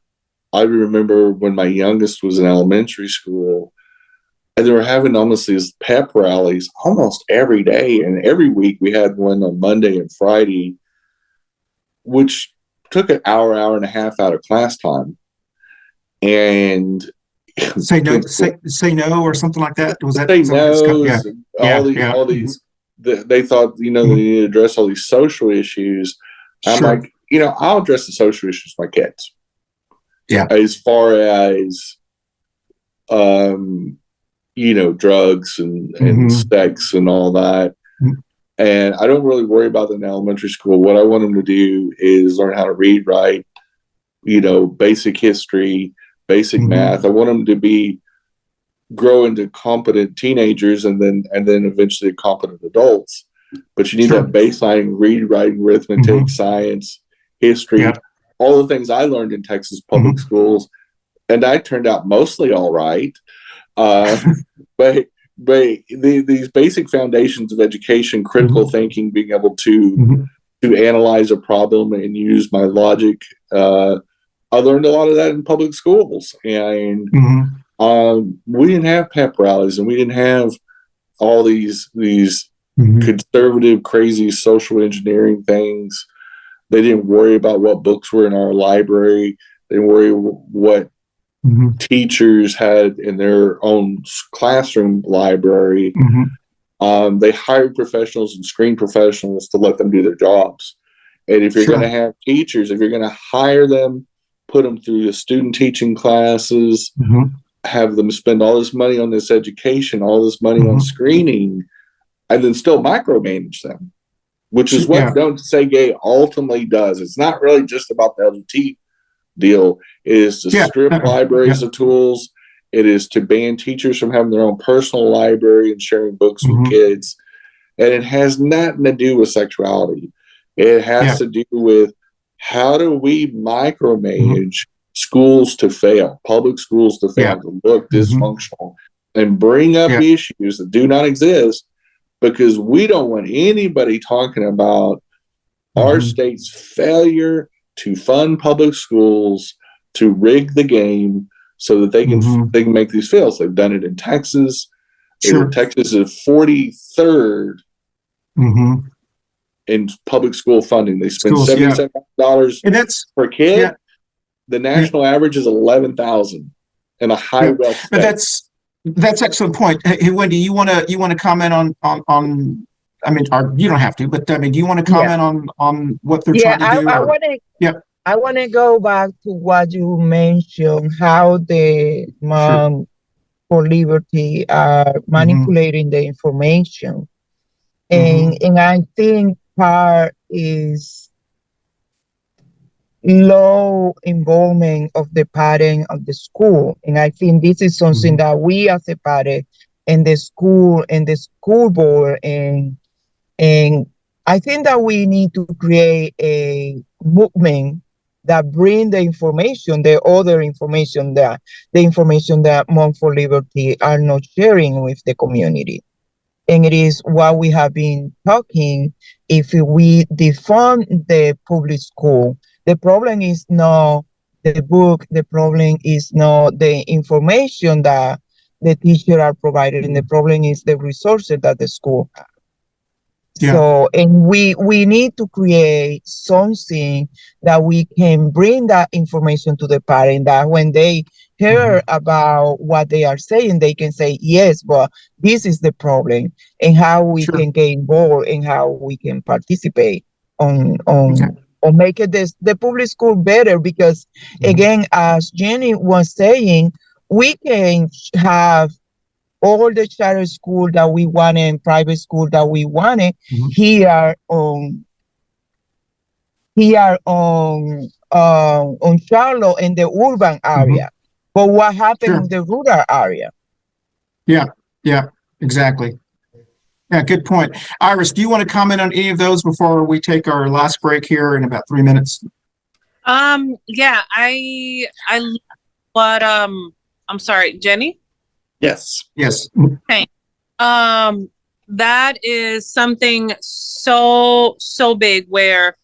I remember when my youngest was in elementary school, and they were having almost these pep rallies almost every day. And every week we had one on Monday and Friday, which took an hour and a half out of class time. And say no or something like that. Was that say no? All these. They thought they needed to address all these social issues. Sure. I'm like, I'll address the social issues with my kids. Yeah. As far as drugs and sex and all that. And I don't really worry about them in elementary school. What I want them to do is learn how to read, write, basic history, basic math. I want them to grow into competent teenagers and then eventually competent adults. But you need that baseline read, writing, arithmetic, science, history, all the things I learned in Texas public schools. And I turned out mostly all right. But these basic foundations of education, critical thinking, being able to analyze a problem and use my logic, I learned a lot of that in public schools. And we didn't have pep rallies, and we didn't have all these conservative, crazy social engineering things. They didn't worry about what books were in our library. They didn't worry what teachers had in their own classroom library. They hired professionals and screened professionals to let them do their jobs. And if you're going to have teachers, if you're going to hire them, put them through the student teaching classes, have them spend all this money on this education, all this money on screening, and then still micromanage them, which is what Don't Say Gay ultimately does. It's not really just about the LGBT deal. It is to strip libraries of tools. It is to ban teachers from having their own personal library and sharing books with kids. And it has nothing to do with sexuality. It has to do with how do we micromanage schools to fail, public schools to fail, to look dysfunctional, and bring up issues that do not exist, because we don't want anybody talking about our state's failure to fund public schools, to rig the game, so that they can make these fields. They've done it in Texas. Sure. Texas is 43rd in public school funding. They spend $77 per kid. Yeah. The national average is 11,000 in a high wealth state. But that's excellent point. Hey, Wendy, you want to comment on I mean, you don't have to, but I mean, do you want to comment on what they're trying to do? I want to go back to what you mentioned, how the Mom for Liberty are manipulating the information. And I think part is low involvement of the parent of the school. And I think this is something that we as a parent and the school board and I think that we need to create a movement that bring the information, the other information, the information that Mom for Liberty are not sharing with the community. And it is what we have been talking. If we defund the public school, the problem is not the book, the problem is not the information that the teachers are providing, the problem is the resources that the school has. Yeah. So, and we need to create something that we can bring that information to the parent, that when they hear about what they are saying, they can say, yes, but this is the problem, and how we can get involved and how we can participate on making the public school better. Because again, as Jenny was saying, we can have all the charter school that we wanted and private school that we wanted here on Charlotte in the urban area. But what happened in the rural area? Yeah, exactly. Yeah, good point. Iris, do you want to comment on any of those before we take our last break here in about 3 minutes? Yeah, but I'm sorry, Jenny? Yes. Okay. That is something so big, where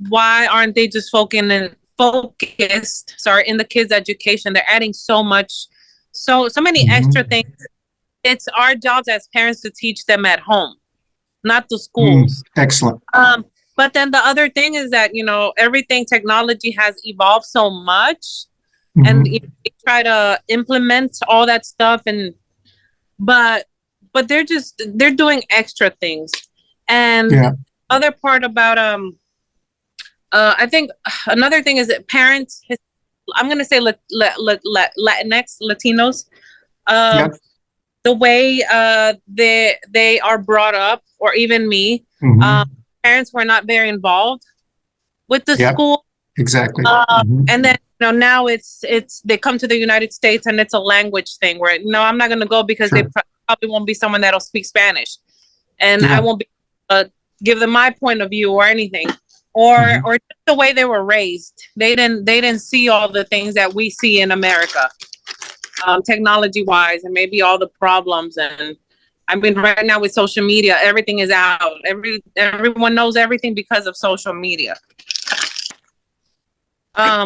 why aren't they just focused in the kids' education? They're adding so many extra things. It's our jobs as parents to teach them at home, not the schools. Excellent. But then the other thing is that, everything, technology has evolved so much. And they try to implement all that stuff, but they're doing extra things. And other part about I think another thing is that parents, I'm gonna say Latinx, Latinos, the way they are brought up, or even me, parents were not very involved with the school. Exactly. And then now it's they come to the United States and it's a language thing where I'm not going to go because they probably won't be someone that'll speak Spanish, and I won't be give them my point of view or anything, or just the way they were raised. They didn't see all the things that we see in America, technology wise, and maybe all the problems. And I mean, right now with social media, everything is out. Everyone knows everything because of social media. I'm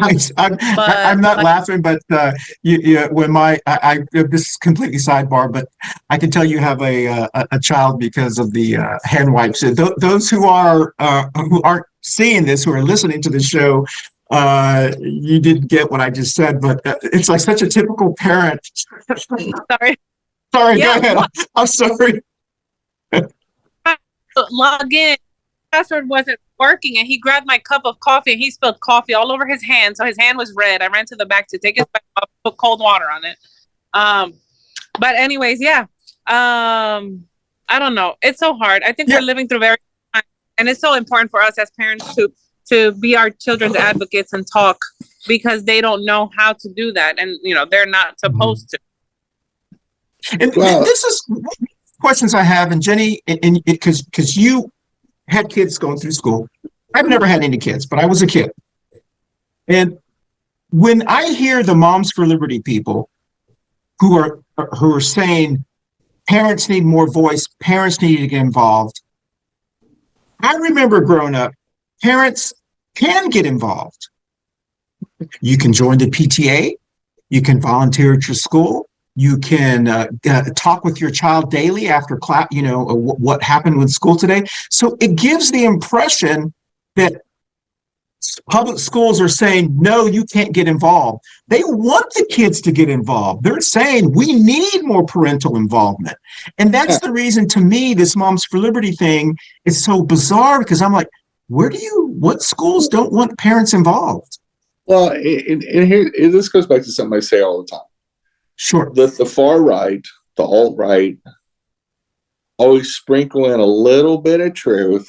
not laughing, but when this is completely sidebar, but I can tell you have a child because of the hand wipes. Those who aren't seeing this, who are listening to the show, you didn't get what I just said, but it's like such a typical parent. Sorry, go ahead. I'm sorry. Log in. Password wasn't working, and he grabbed my cup of coffee and he spilled coffee all over his hand, so his hand was red. I ran to the back to take his back off, put cold water on it. But anyways, I don't know, it's so hard. I think we're living through very hard, and it's so important for us as parents to be our children's advocates and talk, because they don't know how to do that, and they're not supposed to. And this is questions I have, and Jenny, and because you had kids going through school. I've never had any kids, but I was a kid. And when I hear the Moms for Liberty people who are saying parents need more voice, parents need to get involved, I remember growing up, parents can get involved. You can join the PTA, You can volunteer at your school. You can talk with your child daily after class, what happened with school today. So it gives the impression that public schools are saying, no, you can't get involved. They want the kids to get involved. They're saying we need more parental involvement. And that's the reason, to me, this Moms for Liberty thing is so bizarre, because I'm like, what schools don't want parents involved? Well, and here, this goes back to something I say all the time. Sure. The far right, the alt-right, always sprinkle in a little bit of truth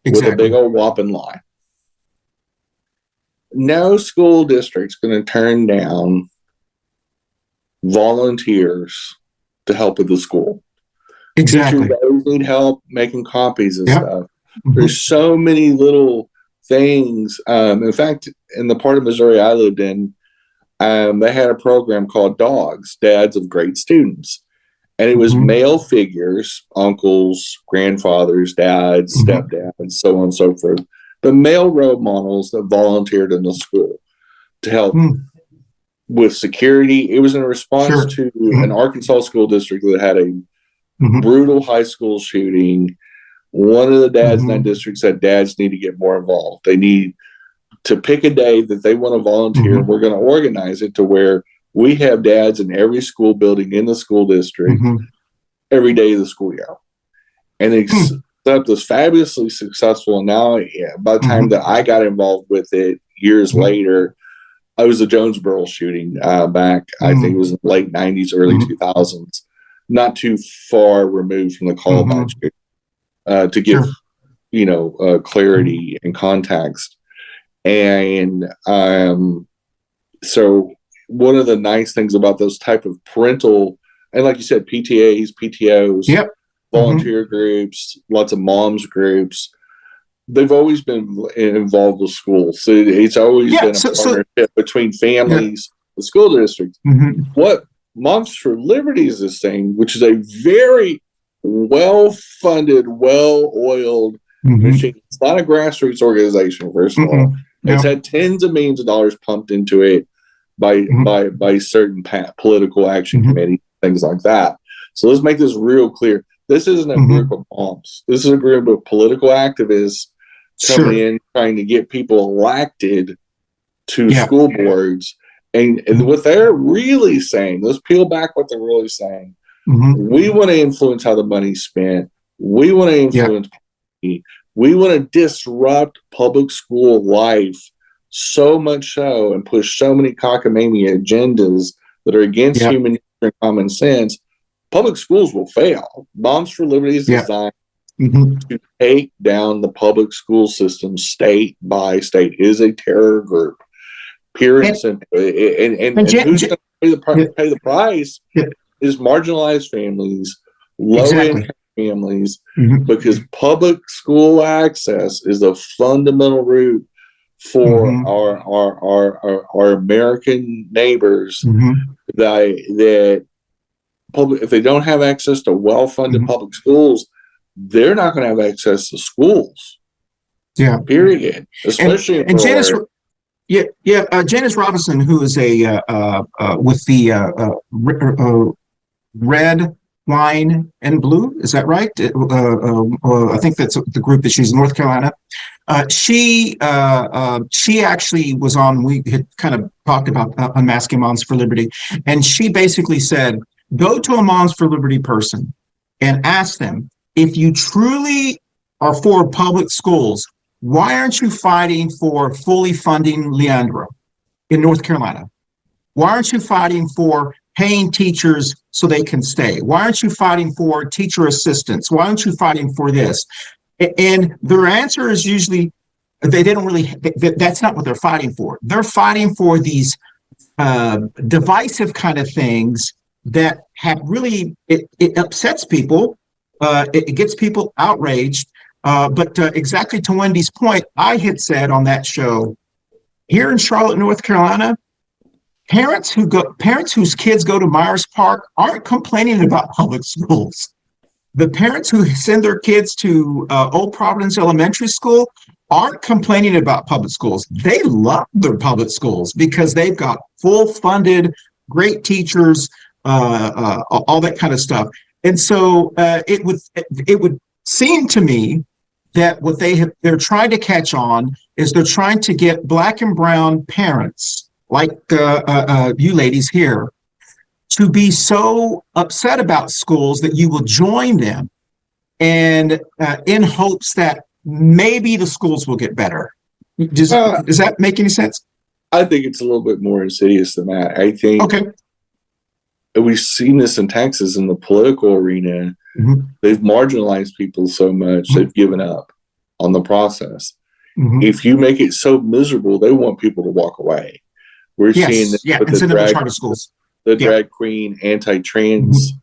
with a big old whopping lie. No school district's going to turn down volunteers to help with the school. Exactly. Teachers always need help making copies and stuff. There's so many little things. In fact, in the part of Missouri I lived in, they had a program called DOGS, Dads of Great Students. And it was male figures, uncles, grandfathers, dads, stepdads, so on and so forth. The male role models that volunteered in the school to help with security. It was in response to an Arkansas school district that had a brutal high school shooting. One of the dads in that district said dads need to get more involved. They need to pick a day that they want to volunteer. We're going to organize it to where we have dads in every school building in the school district every day of the school year. And it was fabulously successful. And now, by the time that I got involved with it years later, I was the Jonesboro shooting back, I think it was in the late 90s, early 2000s, not too far removed from the Columbine shooting, to give, clarity and context. And so one of the nice things about those type of parental, and like you said, PTAs, PTOs, volunteer groups, lots of moms groups, they've always been involved with schools. So it's always been a partnership between families, the school district. What Moms for Liberty is this thing, which is a very well-funded, well-oiled machine. It's not a grassroots organization, first of all. It's had tens of millions of dollars pumped into it by certain political action committees, things like that. So let's make this real clear. This isn't a group of moms. This is a group of political activists coming in, trying to get people elected to school boards. And what they're really saying, let's peel back what they're really saying. We want to influence how the money's spent. We want to influence policy. We want to disrupt public school life so much so and push so many cockamamie agendas that are against human nature and common sense. Public schools will fail. Moms for Liberty is designed to take down the public school system state by state. It is a terror group. Pure and simple. And who's going to pay the price is marginalized families, low-income families, because public school access is a fundamental route for our American neighbors that if they don't have access to well-funded public schools, they're not going to have access to schools. Period. Especially Janice Robinson, who is with the Red, Wine, and Blue. Is that right? I think that's the group that she's in North Carolina. She actually was on. We had kind of talked about unmasking Moms for Liberty, and she basically said, go to a Moms for Liberty person and ask them, if you truly are for public schools, why aren't you fighting for fully funding Leandro in North Carolina? Why aren't you fighting for paying teachers so they can stay? Why aren't you fighting for teacher assistants? Why aren't you fighting for this? And their answer is usually that's not what they're fighting for. They're fighting for these divisive kind of things that have really, it upsets people. It gets people outraged. But exactly to Wendy's point, I had said on that show, here in Charlotte, North Carolina, parents whose kids go to Myers Park aren't complaining about public schools. The parents who send their kids to Old Providence Elementary School aren't complaining about public schools. They love their public schools because they've got full funded, great teachers, all that kind of stuff. And so it would seem to me that what they're trying to catch on is they're trying to get Black and brown parents like you ladies here to be so upset about schools that you will join them, and in hopes that maybe the schools will get better. Does that make any sense? I think it's a little bit more insidious than that. I think we've seen this in Texas in the political arena. They've marginalized people so much, they've given up on the process. If you make it so miserable, they want people to walk away. We're seeing this with and send them to charter schools. The drag queen anti-trans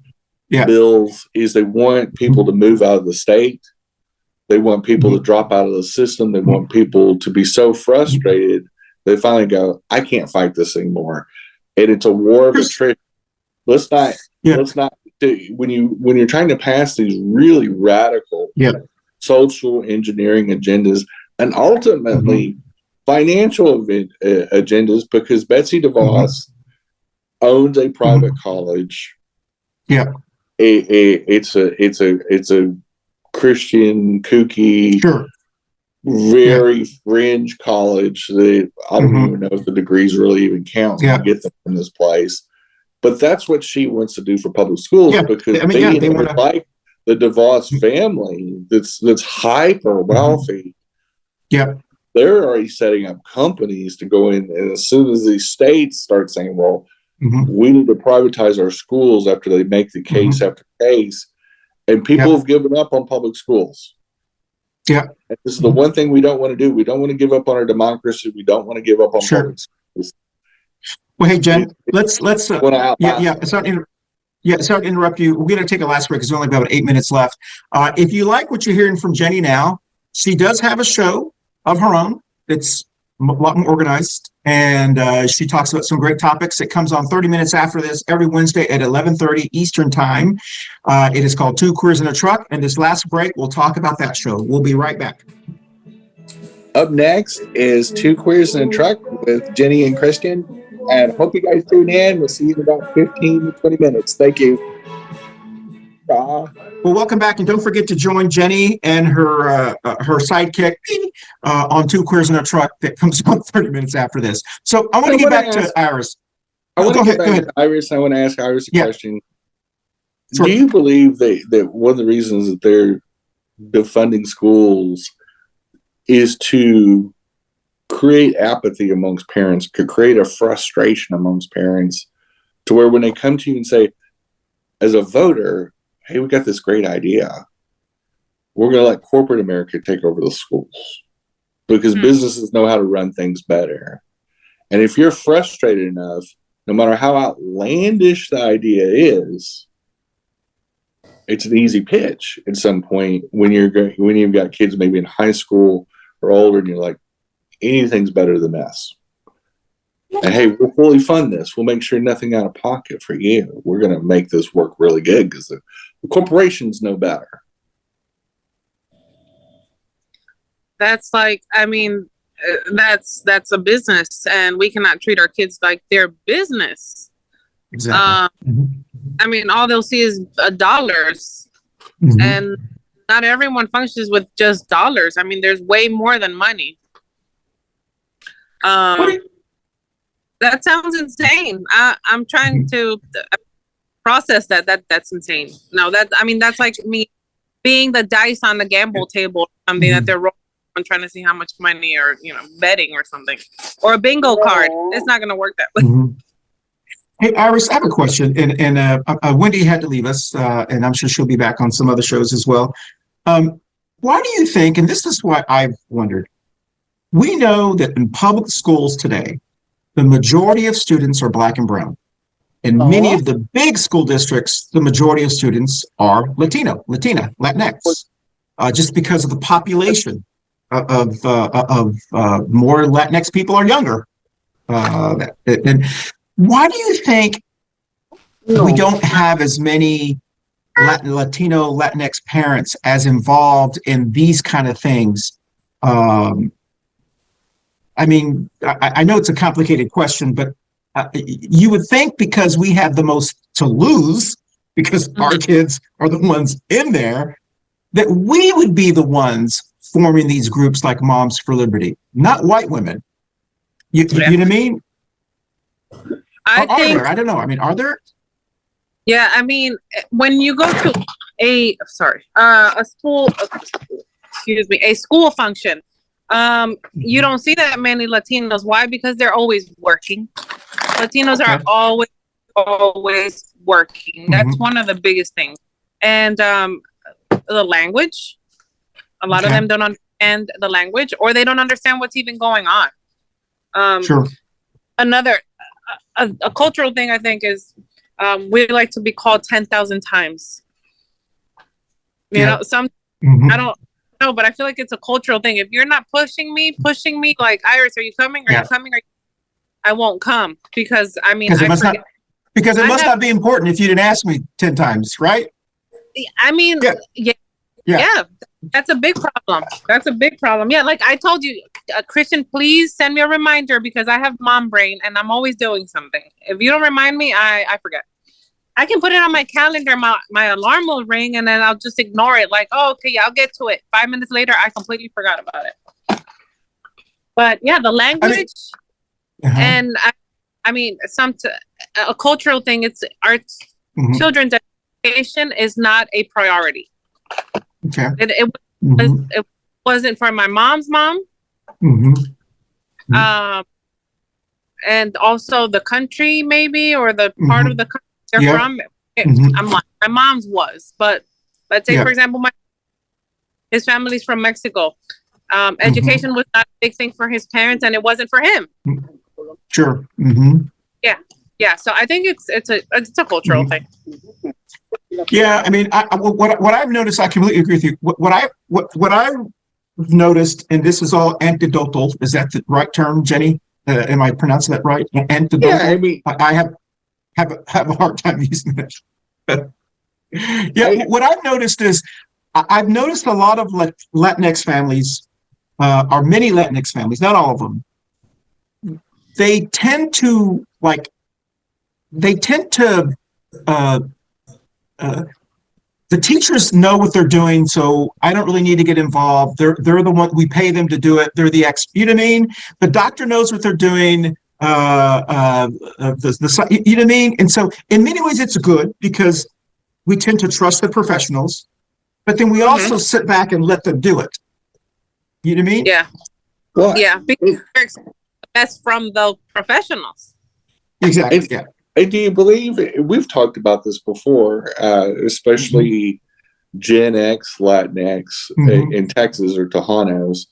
bills is they want people to move out of the state. They want people to drop out of the system. They want people to be so frustrated they finally go, I can't fight this anymore. And it's a war of attrition. Let's not when you're trying to pass these really radical social engineering agendas and ultimately financial agendas, because Betsy DeVos owns a private college. It's a Christian kooky, very fringe college that I don't even know if the degrees really even count to get them in this place. But that's what she wants to do for public schools, because they like the DeVos family that's hyper wealthy. They're already setting up companies to go in, and as soon as these states start saying, well, we need to privatize our schools after they make the case after case, and people have given up on public schools. And this is the one thing we don't want to do. We don't want to give up on our democracy. We don't want to give up on public schools. Well, hey, Jen, let's sorry to interrupt you. We're going to take a last break because we only have about 8 minutes left. If you like what you're hearing from Jenny now, she does have a show of her own that's a lot more organized, and she talks about some great topics. It comes on 30 minutes after this every Wednesday at 11:30 Eastern time. It is called Two Queers in a Truck, and this last break we'll talk about that show. We'll be right back. Up next is Two Queers in a Truck with Jenny and Christian, and hope you guys tune in. We'll see you in about 15 to 20 minutes. Thank you. Well, welcome back, and don't forget to join Jenny and her sidekick on Two Queers in a Truck that comes on 30 minutes after this. So I want to get back to Iris. I want to get back to Iris. I want to ask Iris a question. Do you believe that one of the reasons that they're defunding schools is to create apathy amongst parents, could create a frustration amongst parents, to where when they come to you and say, as a voter, hey, we got this great idea, we're going to let corporate America take over the schools because businesses know how to run things better. And if you're frustrated enough, no matter how outlandish the idea is, it's an easy pitch at some point when you've got kids maybe in high school or older, and you're like, anything's better than this. And hey, we'll fully fund this. We'll make sure nothing out of pocket for you. We're going to make this work really good because the corporations know better. That's like, I mean, that's a business, and we cannot treat our kids like they're business. Exactly. I mean, all they'll see is dollars, and not everyone functions with just dollars. I mean, there's way more than money. That sounds insane. I'm trying to process that. That's insane. No, that's like me being the dice on the gamble table, something that they're rolling and trying to see how much money, or betting or something, or a bingo card. It's not going to work that way. Hey, Iris, I have a question, and Wendy had to leave us, and I'm sure she'll be back on some other shows as well. Why do you think, and this is what I've wondered, we know that in public schools today, the majority of students are Black and brown. In many of the big school districts, the majority of students are Latina, Latinx, just because of the population of more Latinx people are younger. And why do you think we don't have as many Latino, Latinx parents as involved in these kind of things I mean, I know it's a complicated question, but you would think because we have the most to lose, because our kids are the ones in there, that we would be the ones forming these groups like Moms for Liberty, not white women. You know what I mean? I don't know. I mean, are there? Yeah, I mean, when you go to a school, a school function, you don't see that many Latinos. Why? Because they're always working. Latinos are always working. That's one of the biggest things. And the language, a lot of them don't understand the language, or they don't understand what's even going on. Sure. Another a cultural thing, I think, is we like to be called 10,000 times. You know, I don't know, but I feel like it's a cultural thing. If you're not pushing me, like, Iris, are you coming? Are you coming? I won't come, because I mean, it must not be important if you didn't ask me 10 times, right? I mean, yeah. That's a big problem. Yeah, like I told you, Christian, please send me a reminder, because I have mom brain and I'm always doing something. If you don't remind me, I forget. I can put it on my calendar, my alarm will ring, and then I'll just ignore it. Like, oh, okay, I'll get to it. 5 minutes later, I completely forgot about it. But yeah, the language, and I mean, a cultural thing. It's our children's education is not a priority. Okay. It wasn't for my mom's mom. And also the country, maybe, or the part of the country they're from. My mom's was, but let's say, for example, his family's from Mexico. Education was not a big thing for his parents, and it wasn't for him. Sure. Yeah. So I think it's a cultural thing. Yeah, I mean, what I've noticed, I completely agree with you. What I've noticed, and this is all anecdotal, is that the right term, Jenny? Am I pronouncing that right? Anecdotal. Yeah, I mean, I have a hard time using it. What I've noticed is I've noticed a lot of Latinx families, or many Latinx families, not all of them. They tend to the teachers know what they're doing, so I don't really need to get involved. They're the one, we pay them to do it. They're the you know what I mean? The doctor knows what they're doing. You know what I mean? And so in many ways it's good, because we tend to trust the professionals, but then we also sit back and let them do it. You know what I mean? Yeah. Well, yeah, because that's from the professionals. Exactly. Yeah. And do you believe, we've talked about this before, especially Gen X, Latinx in Texas, or Tejanos.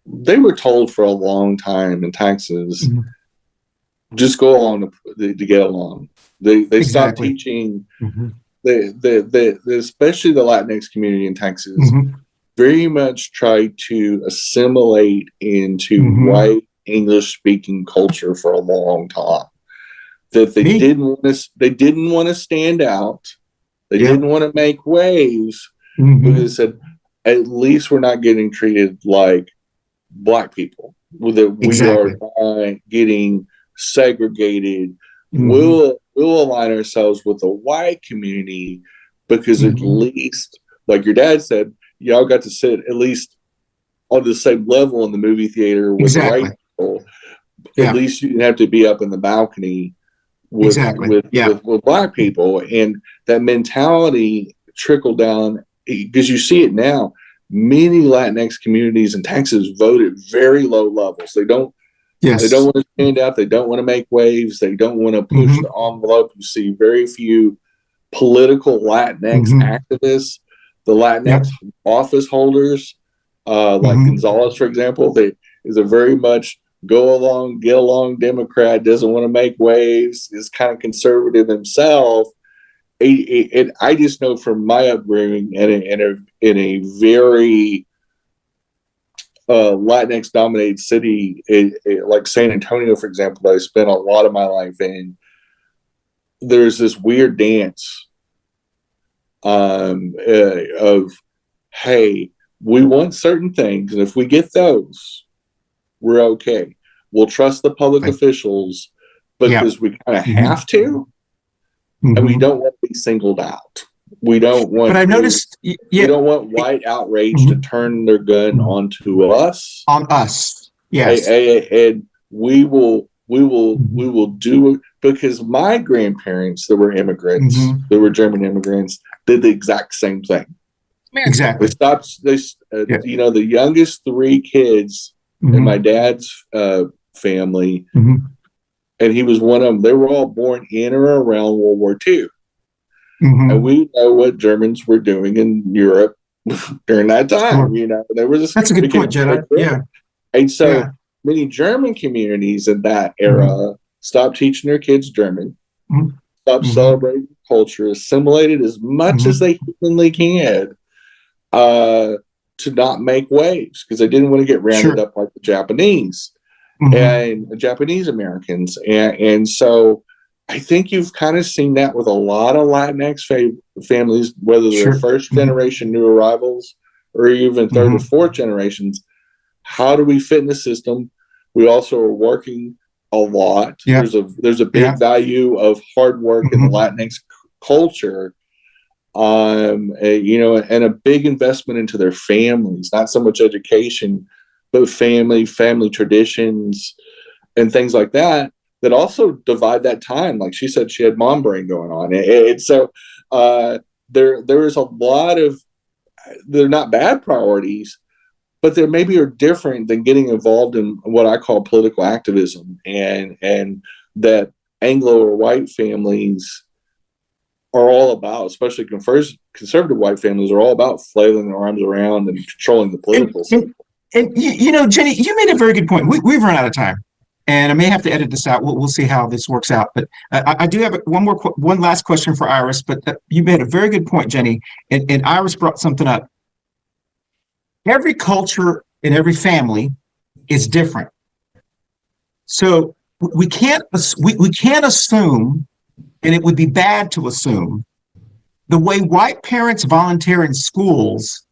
They were told for a long time in Texas, just go along to get along. They stopped teaching, especially the Latinx community in Texas, very much tried to assimilate into white English-speaking culture for a long time. That they didn't want to stand out. They didn't want to make waves, because they said, at least we're not getting treated like black people. That we are not getting segregated. We'll align ourselves with the white community, because at least, like your dad said, y'all got to sit at least on the same level in the movie theater with white people. At least you didn't have to be up in the balcony with black people. And that mentality trickled down, because you see it now. Many Latinx communities in Texas vote at very low levels. They don't want to stand out. They don't want to make waves. They don't want to push the envelope. You see very few political Latinx activists. The Latinx office holders, like Gonzalez, for example, is a very much go along, get along Democrat, doesn't want to make waves, is kind of conservative himself. And I just know from my upbringing in a very Latinx dominated city, like San Antonio, for example, that I spent a lot of my life in, there's this weird dance of, hey, we want certain things, and if we get those, we're okay. We'll trust the public officials because we kind of have to, and we don't want to be singled out. We don't want. But I noticed, we don't want white outrage to turn their gun onto us. On us, yes. And we will do it, because my grandparents that were immigrants, that were German immigrants, did the exact same thing. Exactly. They stopped. You know, the youngest 3 kids in my dad's family, and he was one of them. They were all born in or around World War II. And we know what Germans were doing in Europe during that time. You know, there was that's a good point, Jedi. Yeah. And so many German communities in that era stopped teaching their kids German, stopped celebrating culture, assimilated as much as they humanly can, to not make waves, because they didn't want to get rounded up like the Japanese and the Japanese Americans. And so I think you've kind of seen that with a lot of Latinx families, whether they're first generation new arrivals or even third or fourth generations. How do we fit in the system? We also are working a lot. There's a big value of hard work in the Latinx culture, you know, and a big investment into their families, not so much education, but family traditions and things like that, that also divide that time. Like she said, she had mom brain going on. And so there is a lot of, they're not bad priorities, but they maybe are different than getting involved in what I call political activism, and that Anglo or white families are all about, especially conservative white families, are all about flailing their arms around and controlling the political system. And you know, Jenny, you made a very good point. We've run out of time, and I may have to edit this out. We'll see how this works out. But I do have one last question for Iris. But you made a very good point, Jenny, and Iris brought something up. Every culture and every family is different, so we can't assume, and it would be bad to assume, the way white parents volunteer in schools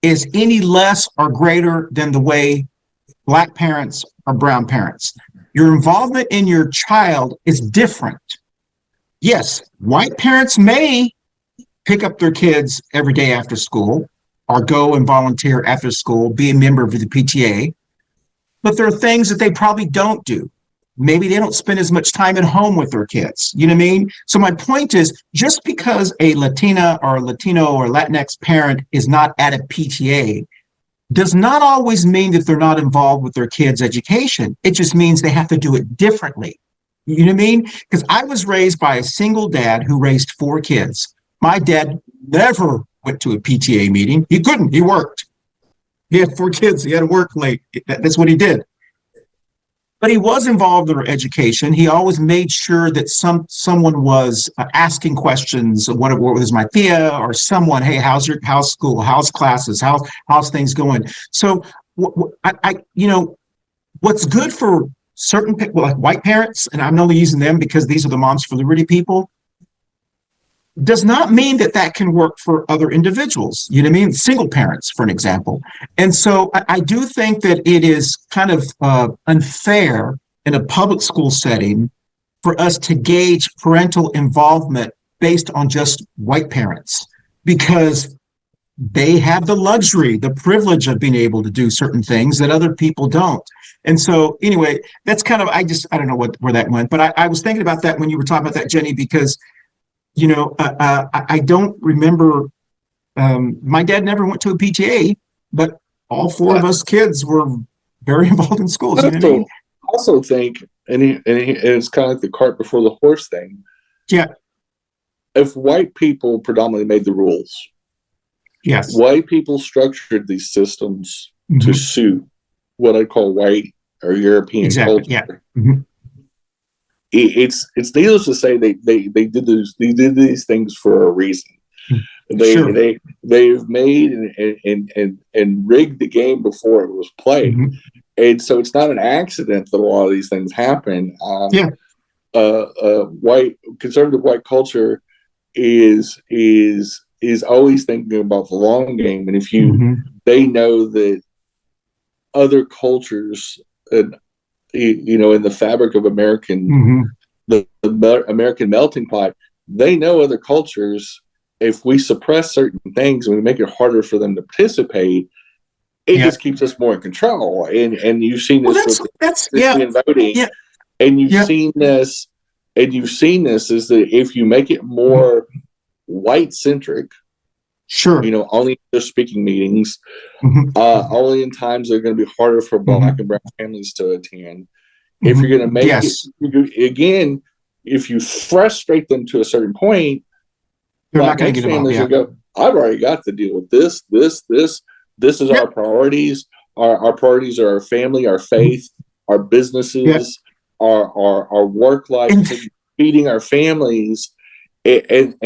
is any less or greater than the way Black parents or brown parents. Your involvement in your child is different. Yes, white parents may pick up their kids every day after school, or go and volunteer after school, be a member of the PTA, but there are things that they probably don't do. Maybe they don't spend as much time at home with their kids. You know what I mean? So my point is, just because a Latina or Latino or Latinx parent is not at a PTA does not always mean that they're not involved with their kids' education. It just means they have to do it differently. You know what I mean? Because I was raised by a single dad who raised 4 kids. My dad never went to a PTA meeting. He couldn't. He worked. He had 4 kids. He had to work late. That's what he did. But he was involved in their education. He always made sure that someone was asking questions. What was my Thea or someone? Hey, how's school? How's classes? How's things going? So, you know, what's good for certain people, like white parents, and I'm only using them because these are the Moms for Liberty people, does not mean that can work for other individuals. You know what I mean? Single parents, for an example. And so I do think that it is kind of unfair in a public school setting for us to gauge parental involvement based on just white parents, because they have the luxury, the privilege of being able to do certain things that other people don't. And so anyway, that's kind of, I don't know where that went, but I was thinking about that when you were talking about that, Jenny, because you know, I don't remember, my dad never went to a PTA, but all 4 of us kids were very involved in schools. You know what I mean? I also think, and it's kind of like the cart before the horse thing. Yeah. If white people predominantly made the rules, yes, white people structured these systems to suit what I call white or European culture. Yeah. It's needless to say they did these things for a reason. They've made and rigged the game before it was played, and so it's not an accident that a lot of these things happen. Conservative white culture is is always thinking about the long game. And if they know that other cultures, you know, in the fabric of American, the American melting pot, they know other cultures. If we suppress certain things and we make it harder for them to participate, it just keeps us more in control. And you've seen this with voting, and you've seen this, is that if you make it more white centric, you know, only they're speaking meetings, only in times they're going to be harder for Black and brown families to attend. If you're going to make it, again, if you frustrate them to a certain point, they're not going to get families will go, I've already got to deal with this. This is our priorities. Our priorities are our family, our faith, our businesses, our work life, feeding our families, and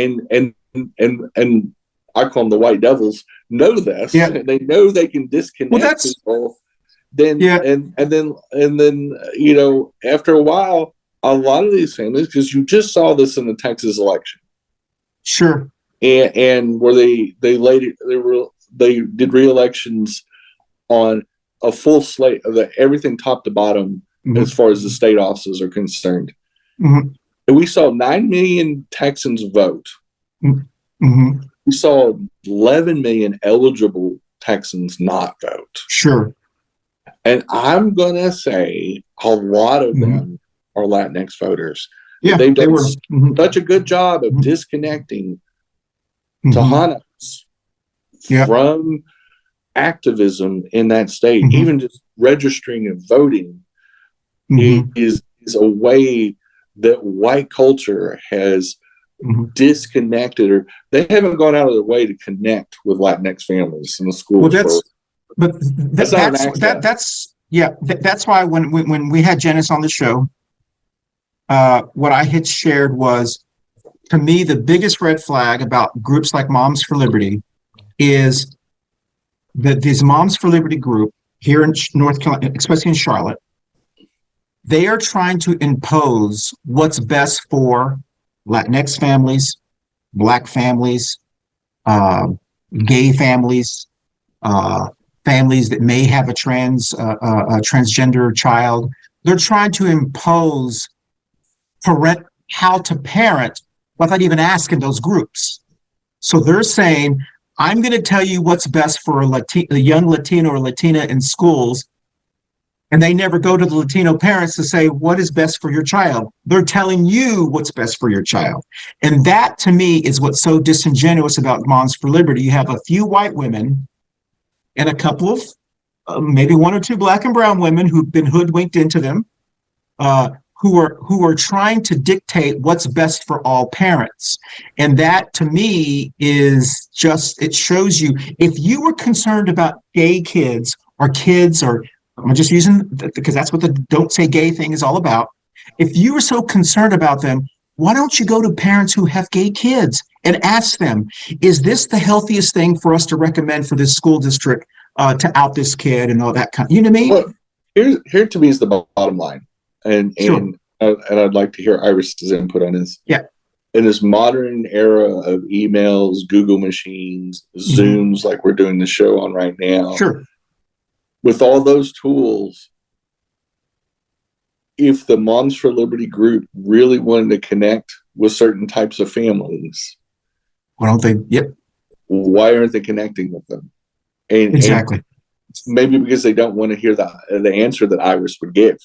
I call them the white devils, know this. They know they can disconnect people. Then and then you know, after a while, a lot of these families, because you just saw this in the Texas election. And where they did re-elections on a full slate of everything top to bottom as far as the state offices are concerned. And we saw 9 million Texans vote. We saw 11 million eligible Texans not vote. And I'm going to say a lot of them are Latinx voters. They've done such a good job of disconnecting Tejanos from activism in that state. Even just registering and voting is a way that white culture has disconnected, or they haven't gone out of their way to connect with Latinx families in the schools. That's why when we had Janice on the show, what I had shared was, to me, the biggest red flag about groups like Moms for Liberty is that these Moms for Liberty group here in North Carolina, especially in Charlotte, they are trying to impose what's best for Latinx families, Black families, gay families, families that may have a transgender child. They're trying to impose how to parent without even asking those groups. So they're saying, I'm going to tell you what's best for a young Latino or Latina in schools. And they never go to the Latino parents to say, what is best for your child? They're telling you what's best for your child. And that, to me, is what's so disingenuous about Moms for Liberty. You have a few white women and a couple of, maybe one or two Black and brown women who've been hoodwinked into them, who are trying to dictate what's best for all parents. And that, to me, is just, it shows you, if you were concerned about gay kids, or I'm just using, because that's what the Don't Say Gay thing is all about. If you were so concerned about them, why don't you go to parents who have gay kids and ask them, is this the healthiest thing for us to recommend for this school district to out this kid and all that kind of, you know what I mean? Well, here to me is the bottom line. And I'd like to hear Iris's input on this. In this modern era of emails, Google machines, Zooms, like we're doing the show on right now. With all those tools, if the Moms for Liberty group really wanted to connect with certain types of families, why don't they? Why aren't they connecting with them? And maybe because they don't want to hear the answer that Iris would give.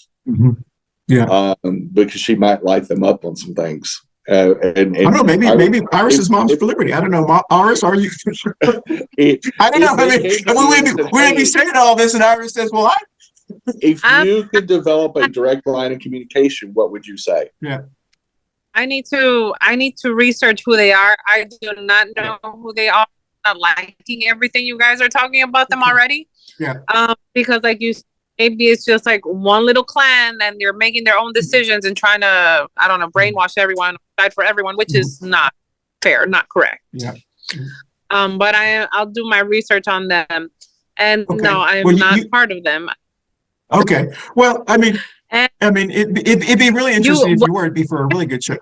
Because she might light them up on some things. I don't know. Maybe Iris is Moms for Liberty. I don't know. Iris, are you? I don't know. I mean, we'd be saying all this, and Iris says, "Well, if you could develop a direct line of communication, what would you say?" I need to research who they are. I do not know who they are. I'm not liking everything you guys are talking about them already. Because like you. Maybe it's just like one little clan and they're making their own decisions and trying to, I don't know, brainwash everyone, fight for everyone, which is not fair, not correct. But I'll do my research on them. And no, I'm not part of them. Okay. Well, I mean, it'd be really interesting if you were. It'd be for a really good show.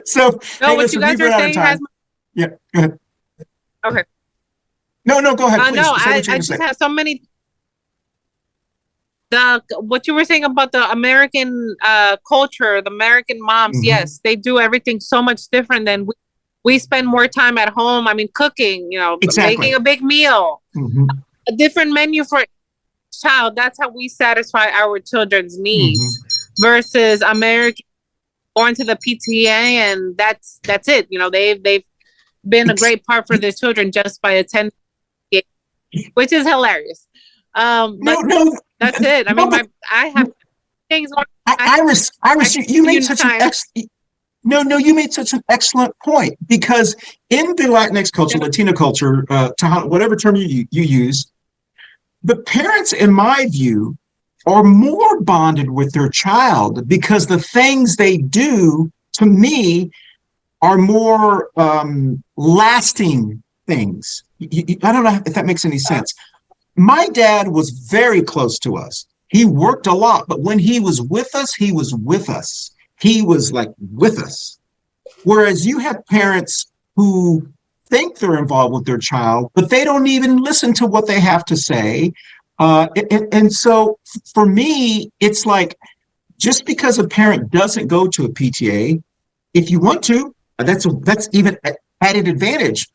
So, no, hey, what listen, you guys we've are run out of saying time. has. Yeah, go ahead. Okay. No, go ahead, please. No, Say I what you're just gonna say. have so many. What you were saying about the American culture, the American moms, yes, they do everything so much different than we spend more time at home. I mean, cooking, making a big meal, a different menu for each child. That's how we satisfy our children's needs versus American going to the PTA and that's it. They've been a great part for their children just by attending, which is hilarious. But that's it. I mean, I have things. Iris, you made such an you made such an excellent point, because in the Latinx culture, Latino culture, whatever term you use, the parents, in my view, are more bonded with their child because the things they do, to me, are more lasting things. I don't know if that makes any sense. My dad was very close to us. He worked a lot, but when he was with us, he was with us. He was like with us. Whereas you have parents who think they're involved with their child, but they don't even listen to what they have to say. And so for me, it's like, just because a parent doesn't go to a PTA, if you want to, that's even added advantage.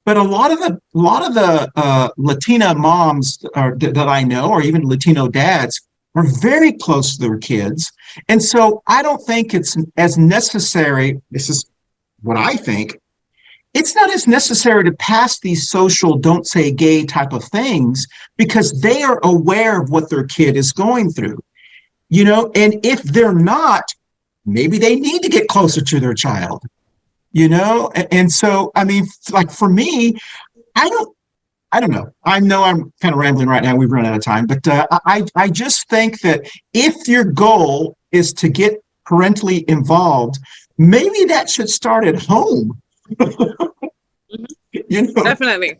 But a lot of the Latina moms that I know, or even Latino dads, are very close to their kids. And so I don't think it's as necessary. This is what I think. It's not as necessary to pass these social don't say gay type of things, because they are aware of what their kid is going through. And if they're not, maybe they need to get closer to their child. And so, I mean, like for me, I don't know. I know I'm kind of rambling right now. We've run out of time, but I just think that if your goal is to get parentally involved, maybe that should start at home. Definitely.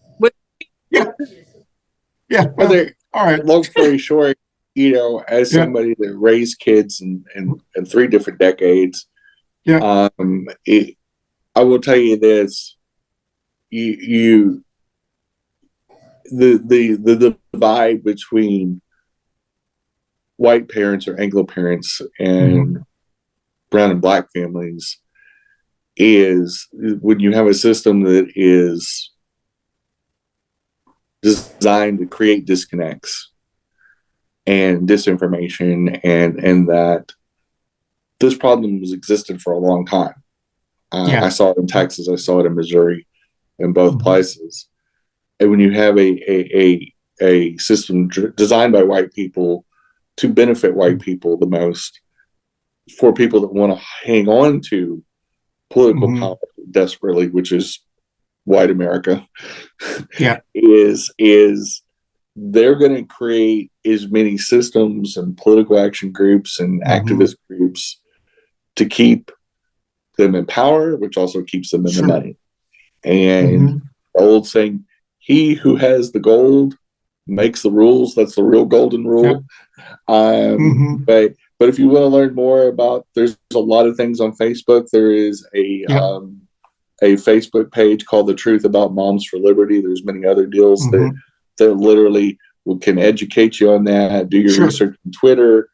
Yeah. Well, all right. Long story short, as somebody that raised kids in 3 different decades, I will tell you this: the divide between white parents or Anglo parents and brown and black families is, when you have a system that is designed to create disconnects and disinformation, and that this problem has existed for a long time. I saw it in Texas. I saw it in Missouri, in both places. And when you have a system designed by white people to benefit white people the most, for people that want to hang on to political power desperately, which is white America, is they're going to create as many systems and political action groups and activist groups to keep them in power, which also keeps them in the money. And the old saying, he who has the gold makes the rules. That's the real golden rule. But if you want to learn more about, there's a lot of things on Facebook. There is a Facebook page called The Truth About Moms for Liberty. There's many other deals that literally can educate you on that. Do your research on Twitter.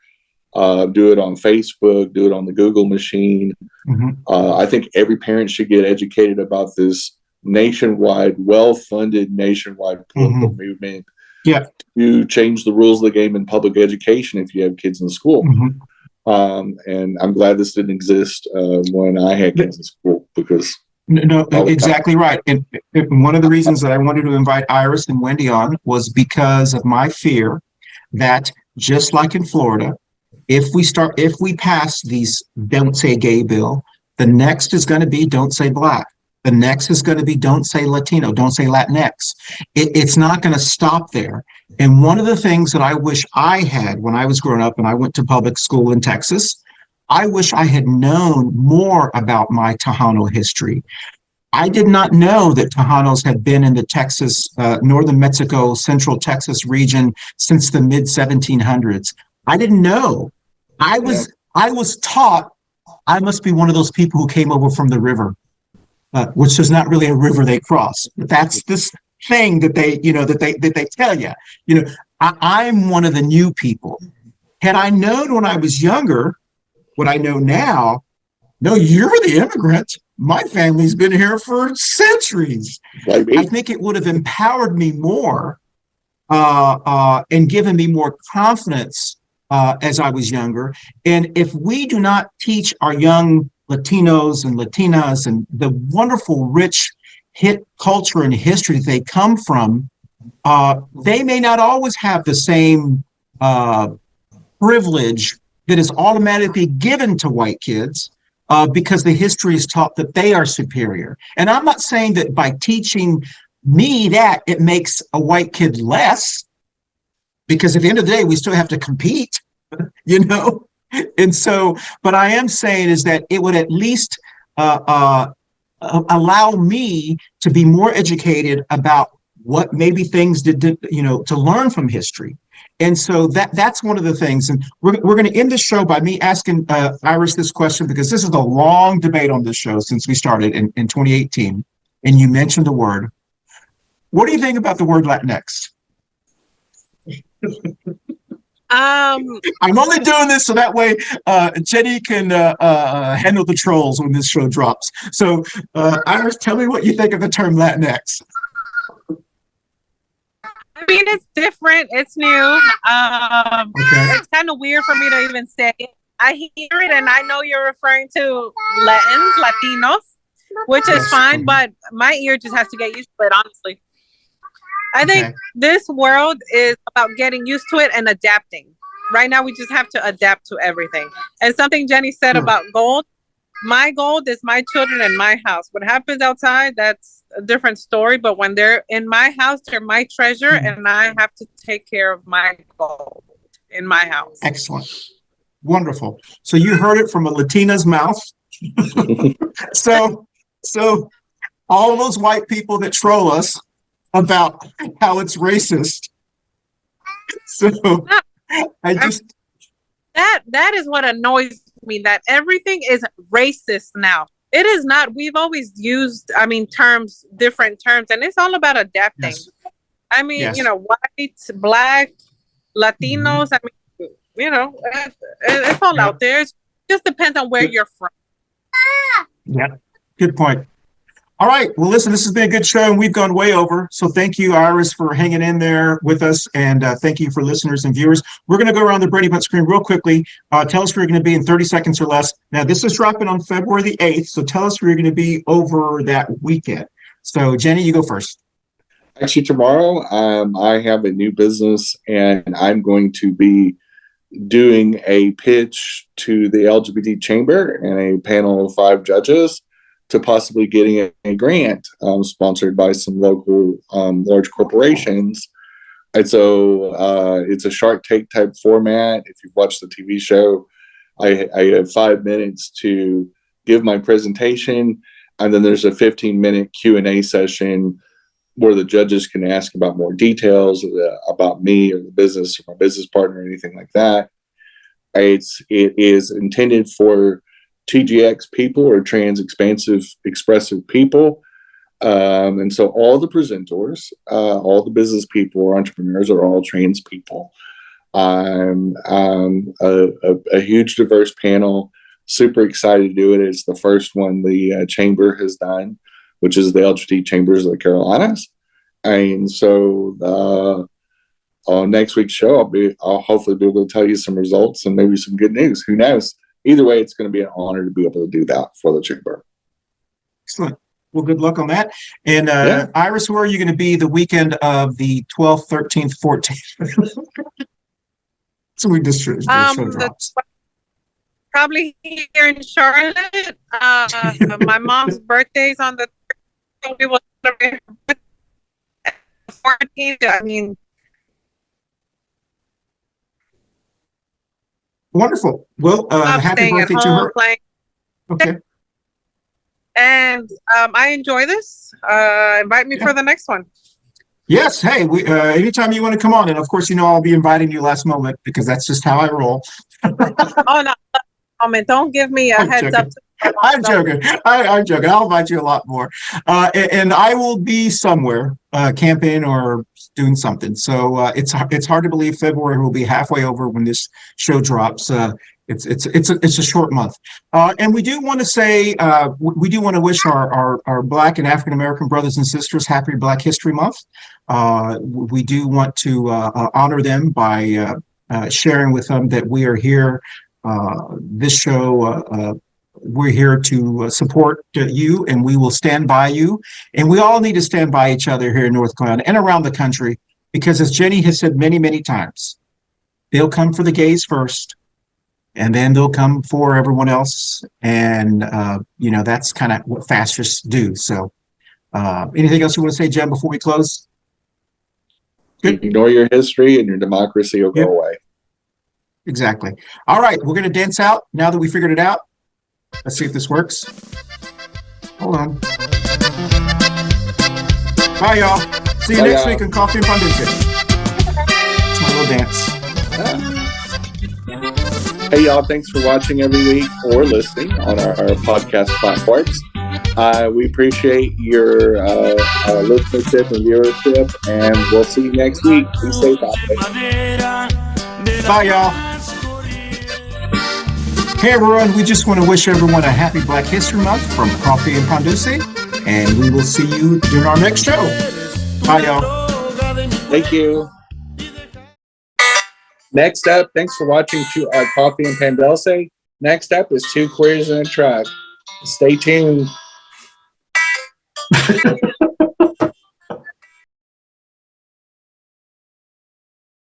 Do it on Facebook, do it on the Google machine. I think every parent should get educated about this nationwide, well-funded nationwide political movement to change the rules of the game in public education if you have kids in school. And I'm glad this didn't exist when I had kids in school, because no, exactly right. And one of the reasons that I wanted to invite Iris and Wendy on was because of my fear that, just like in Florida, if we pass these don't say gay bill, the next is going to be don't say black. The next is going to be don't say Latino, don't say Latinx. It's not going to stop there. And one of the things that I wish I had when I was growing up and I went to public school in Texas, I wish I had known more about my Tejano history. I did not know that Tejanos had been in the Texas, northern Mexico, central Texas region since the mid 1700s. I didn't know. I was taught I must be one of those people who came over from the river, which is not really a river they cross. But that's this thing that they, that they tell you. I'm one of the new people. Had I known when I was younger what I know now, no, you're the immigrant. My family's been here for centuries. I think it would have empowered me more and given me more confidence as I was younger. And if we do not teach our young Latinos and Latinas and the wonderful, rich hit culture and history they come from, they may not always have the same privilege that is automatically given to white kids because the history is taught that they are superior. And I'm not saying that by teaching me that it makes a white kid less, because at the end of the day, we still have to compete, And so, but I am saying is that it would at least allow me to be more educated about what maybe things to learn from history. And so that's one of the things. And we're going to end the show by me asking Iris this question, because this is a long debate on this show since we started in 2018. And you mentioned the word. What do you think about the word Latinx? I'm only doing this so that way Jenny can handle the trolls when this show drops. So Iris, tell me what you think of the term Latinx. I mean, it's different. It's new. It's kind of weird for me to even say it. I hear it and I know you're referring to Latinos, which is fine, but my ear just has to get used to it, honestly. I think this world is about getting used to it and adapting. Right now, we just have to adapt to everything. And something Jenny said about gold, my gold is my children and my house. What happens outside, that's a different story. But when they're in my house, they're my treasure, and I have to take care of my gold in my house. Excellent. Wonderful. So you heard it from a Latina's mouth. So all of those white people that troll us about how it's racist. So I just that is what annoys me, that everything is racist now. It is not. We've always used, terms, different terms, and it's all about adapting. Yes. White, black, Latinos. It's all out there. It just depends on where you're from. Yeah, good point. All right. Well, listen, this has been a good show, and we've gone way over. So thank you, Iris, for hanging in there with us. And thank you for listeners and viewers. We're going to go around the Brady Bunch screen real quickly. Tell us where you're going to be in 30 seconds or less. Now, this is dropping on February the 8th. So tell us where you're going to be over that weekend. So, Jenny, you go first. Actually, tomorrow, I have a new business, and I'm going to be doing a pitch to the LGBT chamber and a panel of 5 judges to possibly getting a grant sponsored by some local large corporations. And so it's a Shark Tank type format. If you've watched the TV show, I have 5 minutes to give my presentation, and then there's a 15-minute Q&A session where the judges can ask about more details about me or the business or my business partner or anything like that. It is intended for TGX people or trans expressive people. And so all the presenters, all the business people or entrepreneurs are all trans people. A huge diverse panel, super excited to do it. It's the first one the chamber has done, which is the LGBT Chambers of the Carolinas. And so on next week's show, I'll hopefully be able to tell you some results and maybe some good news. Who knows? Either way, it's going to be an honor to be able to do that for the chamber. Excellent. Well, good luck on that. And Iris, where are you going to be the weekend of the 12th, 13th, 14th? So we just show drops. Probably here in Charlotte. My mom's birthday's on the 3rd, so we will celebrate her 14th. Wonderful. Well, happy birthday to her. Okay. And I enjoy this. Invite me for the next one. Yes. Hey, anytime you want to come on, and of course, I'll be inviting you last moment because that's just how I roll. Oh no! moment. Don't give me a heads up. I'm joking. I'm joking. I'll invite you a lot more. And I will be somewhere camping or doing something. So it's hard to believe February will be halfway over when this show drops. It's a short month. And we do want to say, we do want to wish our Black and African American brothers and sisters happy Black History Month. We do want to honor them by sharing with them that we are here. This show, we're here to support you, and we will stand by you. And we all need to stand by each other here in North Carolina and around the country, because as Jenny has said many, many times, they'll come for the gays first, and then they'll come for everyone else. And, that's kind of what fascists do. So anything else you want to say, Jen, before we close? Good. Ignore your history and your democracy will go away. Exactly. All right, we're going to dance out now that we figured it out. Let's see if this works. Hold on. Bye, y'all. See you next week on Coffee Pan Dulce. It's my little dance. Hey, y'all. Thanks for watching every week or listening on our podcast platforms. We appreciate your listenership and viewership, and we'll see you next week. Be safe out there. Bye, y'all. Hey everyone, we just want to wish everyone a happy Black History Month from Coffee Pan Dulce, and we will see you in our next show. Bye, y'all. Thank you. Next up, thanks for watching Coffee Pan Dulce. Next up is Two Queers in a Truck. Stay tuned.